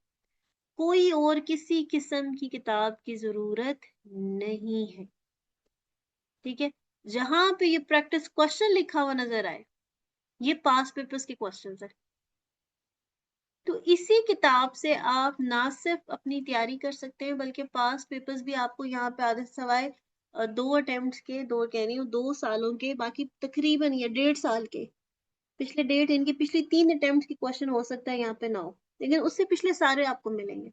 कोई और किसी किस्म की किताब की जरूरत नहीं है, ठीक है। जहां पे ये प्रैक्टिस क्वेश्चन लिखा हुआ नजर आए, ये पास पेपर्स के क्वेश्चन है, तो इसी किताब से आप ना सिर्फ अपनी तैयारी कर सकते हैं, बल्कि पास पेपर्स भी आपको यहाँ पे आधे सवाए 2 अटेम्प्ट के, 2 कह रही हूँ 2 सालों के, बाकी तकरीबन ये 1.5 साल के, पिछले डेट इनकी पिछली 3 अटेम्प्ट की क्वेश्चन हो सकता है यहाँ पे ना हो, लेकिन उससे पिछले सारे आपको मिलेंगे।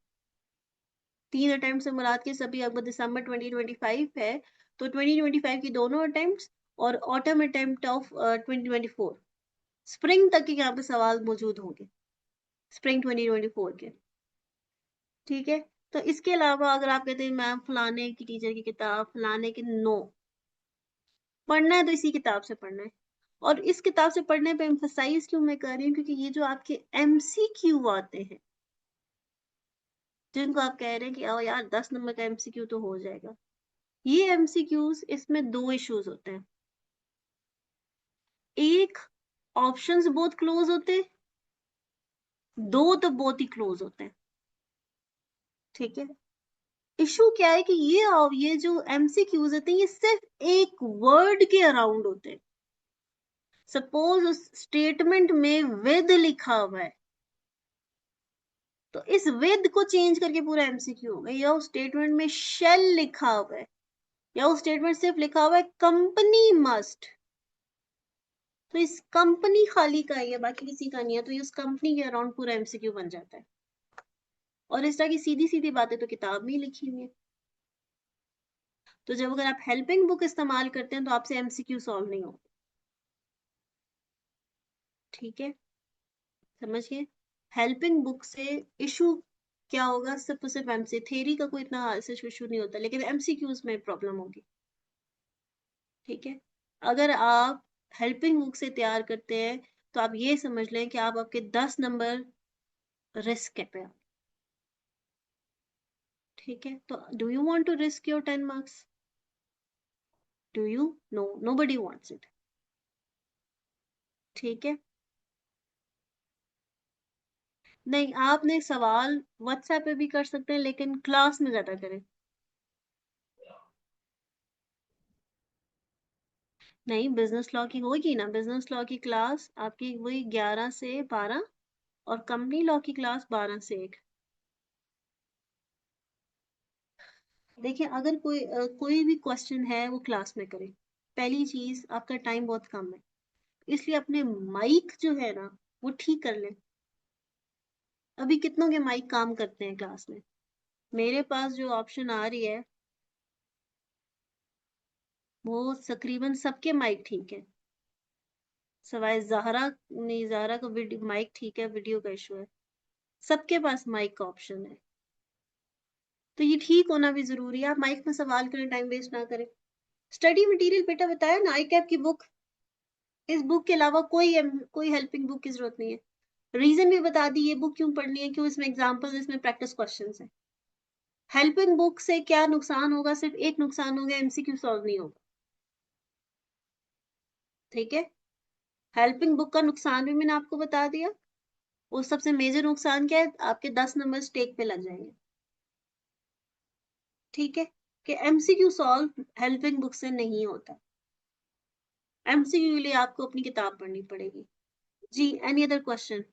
3 अटेम्प्ट से मुराद के सभी अगर दिसंबर 2025 है, तो 2025 की दोनों अटेम्प्ट और ऑटम अटेम्प्ट ऑफ 2024, स्प्रिंग तक के यहाँ पे सवाल मौजूद होंगे, स्प्रिंग 2024 के, ठीक है। तो इसके अलावा अगर आप कहते हैं मैम फलाने की टीचर की किताब, फलाने की, नो, पढ़ना है तो इसी किताब से पढ़ना है। और इस किताब से पढ़ने पे एम्फसाइज क्यों मैं कर रही हूँ, क्योंकि ये जो आपके एमसीक्यू आते हैं, जिनको आप कह रहे हैं कि आओ यार 10 नंबर का एमसीक्यू तो हो जाएगा, ये एमसीक्यूज, इसमें 2 इश्यूज होते हैं। एक, ऑप्शंस बहुत क्लोज होते हैं, दो तो बहुत ही क्लोज होते हैं, ठीक है। इशू क्या है कि ये जो एमसीक्यूज होते हैं, ये सिर्फ एक वर्ड के अराउंड होते हैं। सपोज उस स्टेटमेंट में विद लिखा हुआ है, तो इस विद को चेंज करके पूरा एमसीक्यू हो गया, या उस स्टेटमेंट में शेल लिखा हुआ है, या उस स्टेटमेंट सिर्फ लिखा हुआ है कंपनी मस्ट, तो इस कंपनी खाली का है, बाकी किसी का नहीं है, तो ये उस कंपनी के अराउंड पूरा एमसीक्यू बन जाता है। और इस तरह की सीधी सीधी बातें तो किताब में ही लिखी हुई है। तो जब अगर आप हेल्पिंग बुक इस्तेमाल करते हैं, तो आपसे एमसीक्यू सॉल्व नहीं होगा, ठीक है, समझिए। हेल्पिंग बुक से इशू क्या होगा, सिर्फ एमसी थ्योरी का कोई इतना इशू नहीं होता, लेकिन एमसीक्यूज में प्रॉब्लम होगी, ठीक है। अगर आप हेल्पिंग बुक से तैयार करते हैं, तो आप ये समझ लें कि आप आपके 10 नंबर रिस्क है पे, ठीक है। तो do you want to risk your 10 marks? Do you? No, nobody wants it, ठीक है। नहीं, आपने सवाल व्हाट्सएप पे भी कर सकते हैं, लेकिन क्लास में ज्यादा करें। नहीं, बिजनेस लॉ की होगी ना, बिजनेस लॉ की क्लास आपकी वही 11 से 12, और कंपनी लॉ की क्लास 12 से 1। देखिए, अगर कोई भी क्वेश्चन है वो क्लास में करें। पहली चीज, आपका टाइम बहुत कम है, इसलिए अपने माइक जो है ना, वो ठीक कर लें। अभी कितनों के माइक काम करते हैं क्लास में? मेरे पास जो ऑप्शन आ रही है, वो तकरीबन सबके माइक ठीक है, सवाए ज़हरा, नहीं ज़हरा का वीडियो माइक ठीक है, वीडियो का इशू है, सबके पास माइक का ऑप्शन है। तो ये ठीक होना भी जरूरी है, आप माइक में सवाल करें, टाइम वेस्ट ना करें। स्टडी मटेरियल बेटा बताया ना, आई कैप की बुक, इस बुक के अलावा कोई हेल्पिंग बुक की जरूरत नहीं है। रीजन भी बता दी ये बुक क्यों पढ़नी है, क्यों इसमें एग्जाम्पल, इसमें प्रैक्टिस क्वेश्चन है। हेल्पिंग बुक से क्या नुकसान होगा, सिर्फ एक नुकसान होगा, एमसीक्यू सॉल्व नहीं होगा, ठीक है। हेल्पिंग बुक का नुकसान भी मैंने आपको बता दिया। वो सबसे मेजर नुकसान क्या है, आपके 10 नंबर स्टेक पे लग जाएंगे, ठीक है। कि एमसीक्यू सॉल्व हेल्पिंग बुक से नहीं होता, एमसीक्यू के लिए आपको अपनी किताब पढ़नी पड़ेगी। जी, एनी अदर क्वेश्चन?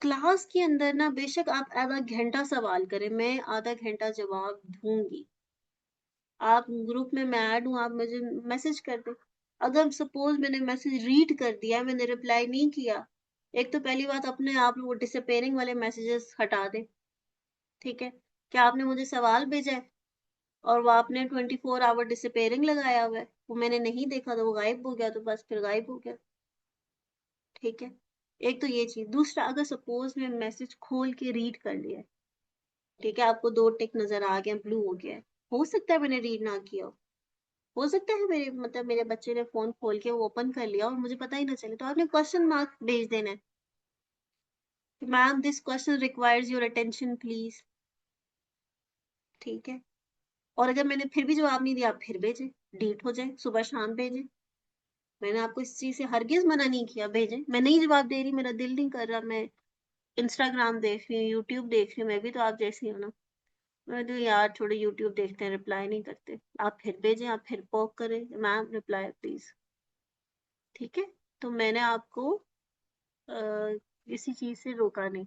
क्लास के अंदर ना बेशक आप आधा घंटा सवाल करें, मैं आधा घंटा जवाब दूंगी। आप ग्रुप में मैं ऐड हूँ, आप मुझे मैसेज कर दे। अगर सपोज मैंने मैसेज रीड कर दिया, मैंने रिप्लाई नहीं किया, एक तो पहली बात अपने आप वो डिसअपेयरिंग वाले मैसेजेस हटा दे, ठीक है। क्या आपने मुझे सवाल भेजा है और वो आपने 24 आवर डिसअपेयरिंग लगाया हुआ है, वो मैंने नहीं देखा तो वो गायब हो गया, तो बस फिर गायब हो गया, ठीक है। एक तो ये चीज, दूसरा, अगर सपोज मैं मैसेज खोल के रीड कर लिया है, ठीक है, आपको 2 टिक नजर आ गया, ब्लू हो गया है, हो सकता है मैंने रीड ना किया हो, हो सकता है मेरे मतलब मेरे बच्चे ने फोन खोल के वो ओपन कर लिया और मुझे पता ही ना चले, तो आपने क्वेश्चन मार्क भेज देना है कि ma'am this question requires your attention please. ठीक है। और अगर मैंने फिर भी जवाब नहीं दिया, आप फिर भेजें, डिलीट हो जाए, सुबह शाम भेजें। मैंने आपको इस चीज से हरगिज मना नहीं किया, भेजें। मैं नहीं जवाब दे रही, मेरा दिल नहीं कर रहा, मैं इंस्टाग्राम देख रही हूँ, यूट्यूब देख रही हूँ, मैं भी तो आप जैसी हूँ ना। मैं तो यार थोड़े यूट्यूब देखते हैं, रिप्लाई नहीं करते, आप फिर भेजें, आप फिर पोक करें, मैम रिप्लाई प्लीज। ठीक है। तो मैंने आपको किसी चीज से रोका नहीं।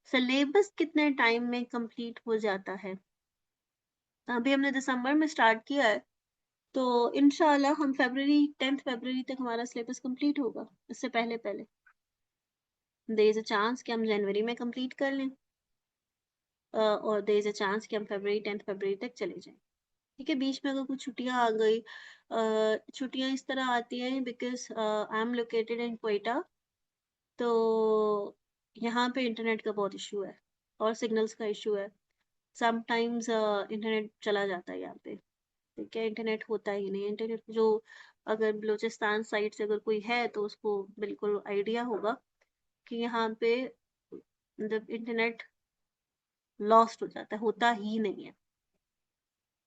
सिलेबस कितने टाइम में कंप्लीट हो जाता है? अभी हमने दिसंबर में स्टार्ट किया है, तो इंशाल्लाह हम फरवरी 10th फरवरी तक हमारा सिलेबस कंप्लीट होगा। इससे पहले पहले देयर इज अ चांस कि हम जनवरी में कंप्लीट कर लें, और देयर इज अ चांस कि हम फरवरी 10th फरवरी तक चले जाएं। ठीक है। बीच में अगर कुछ छुट्टियां आ गई, छुट्टियां इस तरह आती हैं because I am located in Quetta, तो यहाँ पे इंटरनेट का बहुत इशू है और सिग्नल्स का इशू है। समटाइम्स इंटरनेट चला जाता है यहाँ पे। ठीक है। इंटरनेट होता ही नहीं, इंटरनेट जो अगर बलूचिस्तान साइड से अगर कोई है तो उसको बिल्कुल आइडिया होगा कि यहाँ पे मतलब इंटरनेट लॉस्ट हो जाता है, होता ही नहीं है।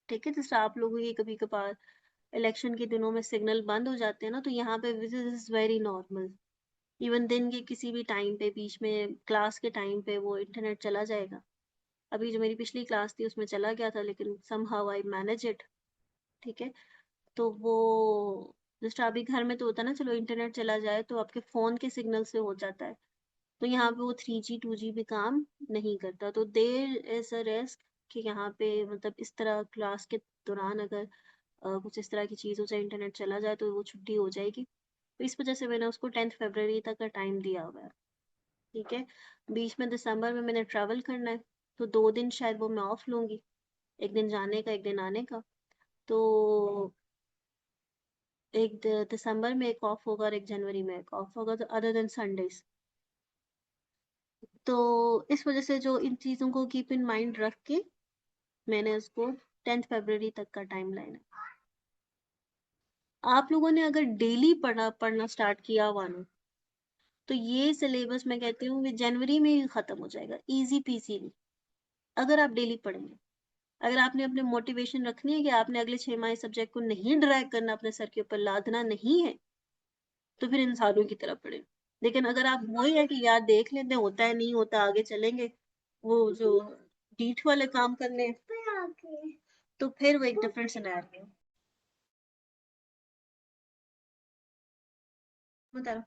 ठीक है। जैसे आप लोगों की कभी कभार इलेक्शन के दिनों में सिग्नल बंद हो जाते हैं ना, तो यहाँ पे this is very normal. Even दिन के किसी भी टाइम पे, बीच में क्लास के टाइम पे वो इंटरनेट चला जाएगा। अभी जो मेरी पिछली क्लास थी उसमें चला गया था, लेकिन समहाउ आई मैनेज इट। ठीक है। तो वो जस्ट अभी घर में तो होता है ना, चलो इंटरनेट चला जाए तो आपके फोन के सिग्नल से हो जाता है। तो यहाँ पे वो 3G 2G भी काम नहीं करता, तो देर इज अ रिस्क कि यहाँ पे मतलब इस तरह क्लास के दौरान अगर कुछ इस तरह की चीज हो जाए, इंटरनेट चला जाए, तो वो छुट्टी हो जाएगी। तो इस वजह से मैंने उसको 10th फरवरी तक का टाइम दिया हुआ है। ठीक है। बीच में दिसंबर में मैंने ट्रैवल करना है, तो 2 दिन शायद वो मैं ऑफ लूंगी, एक दिन जाने का एक दिन आने का। तो एक दिसंबर में एक ऑफ होगा और एक जनवरी में एक ऑफ होगा, तो अदर देन संडेज। तो इस वजह से जो इन चीजों को कीप इन माइंड रख के मैंने उसको 10th फरवरी तक का टाइम लाइन है। आप लोगों ने अगर डेली पढ़ना स्टार्ट किया हुआ ना, तो ये सिलेबस मैं कहती हूँ कि जनवरी में ही खत्म हो जाएगा, इजी पीसी। अगर आप डेली पढ़ेंगे, अगर आपने अपने मोटिवेशन रखनी है कि आपने अगले 6 माह इस सब्जेक्ट को नहीं ड्रैग करना, अपने सर के ऊपर लादना नहीं है, तो फिर इंसानों की तरह पढ़े। लेकिन अगर आप वही है कि यार देख लेते हैं, होता है नहीं होता, आगे चलेंगे, वो जो डीठ वाले काम करने हैं, तो फिर वो एक डिफरेंट सिनेरियो। बता रहा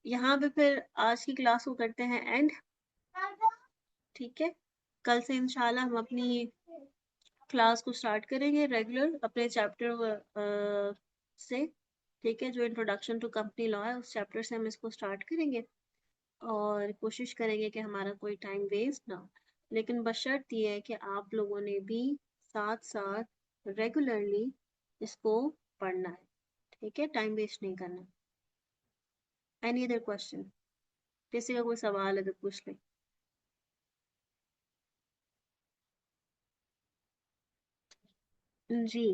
यहाँ पे फिर आज की क्लास को करते हैं एंड। ठीक है। कल से इंशाल्लाह हम अपनी क्लास को स्टार्ट करेंगे रेगुलर अपने चैप्टर से। ठीक है। जो इंट्रोडक्शन टू कंपनी लॉ है, उस चैप्टर से हम इसको स्टार्ट करेंगे और कोशिश करेंगे कि हमारा कोई टाइम वेस्ट ना हो। लेकिन बशर्त ये है कि आप लोगों ने भी साथ साथ रेगुलरली इसको पढ़ना है। ठीक है। टाइम वेस्ट नहीं करना। Any other question? किसी का कोई सवाल है तो पूछ ले। जी।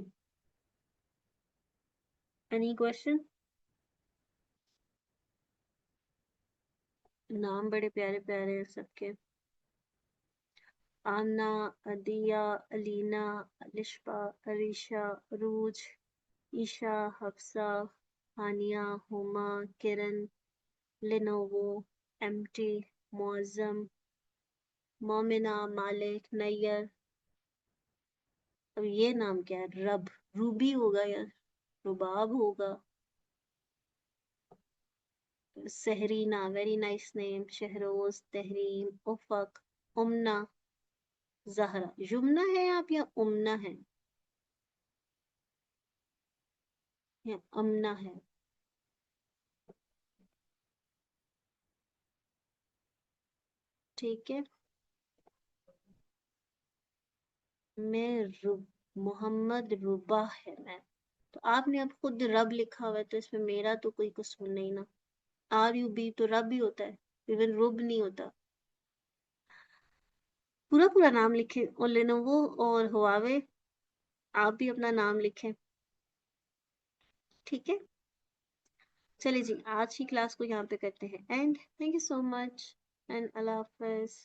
Any question? नाम बड़े प्यारे प्यारे हैं सबके। आना, अदिया, अलीना, अलिशबा, अरीशा, रूज, ईशा, हफ्सा, हानिया, हुमा, किरण, लिनोवो, एम्प्टी, मौजम, मोमिना, मालिक, नैयर। अब ये नाम क्या है? रब, रूबी होगा या रुबाब होगा? Sehrina, very nice name. Shahroz, Tehreem, Ufaq, Umna, Zahra. Yumna है आप या उमना है या अमना है? ठीक है। मैं रुब, मोहम्मद रुबा है मैं। तो आपने अब खुद रब लिखा हुआ है, तो इसमें मेरा तो कोई कसूर नहीं ना। RUB तो रब ही होता है, इवन रुब नहीं होता। पूरा पूरा नाम लिखे, और लेनोवो और हुआवे आप भी अपना नाम लिखें, ठीक है? चलिए जी, आज की क्लास को यहाँ पे करते हैं and. Thank you so much and अल्लाह हाफ़िज़।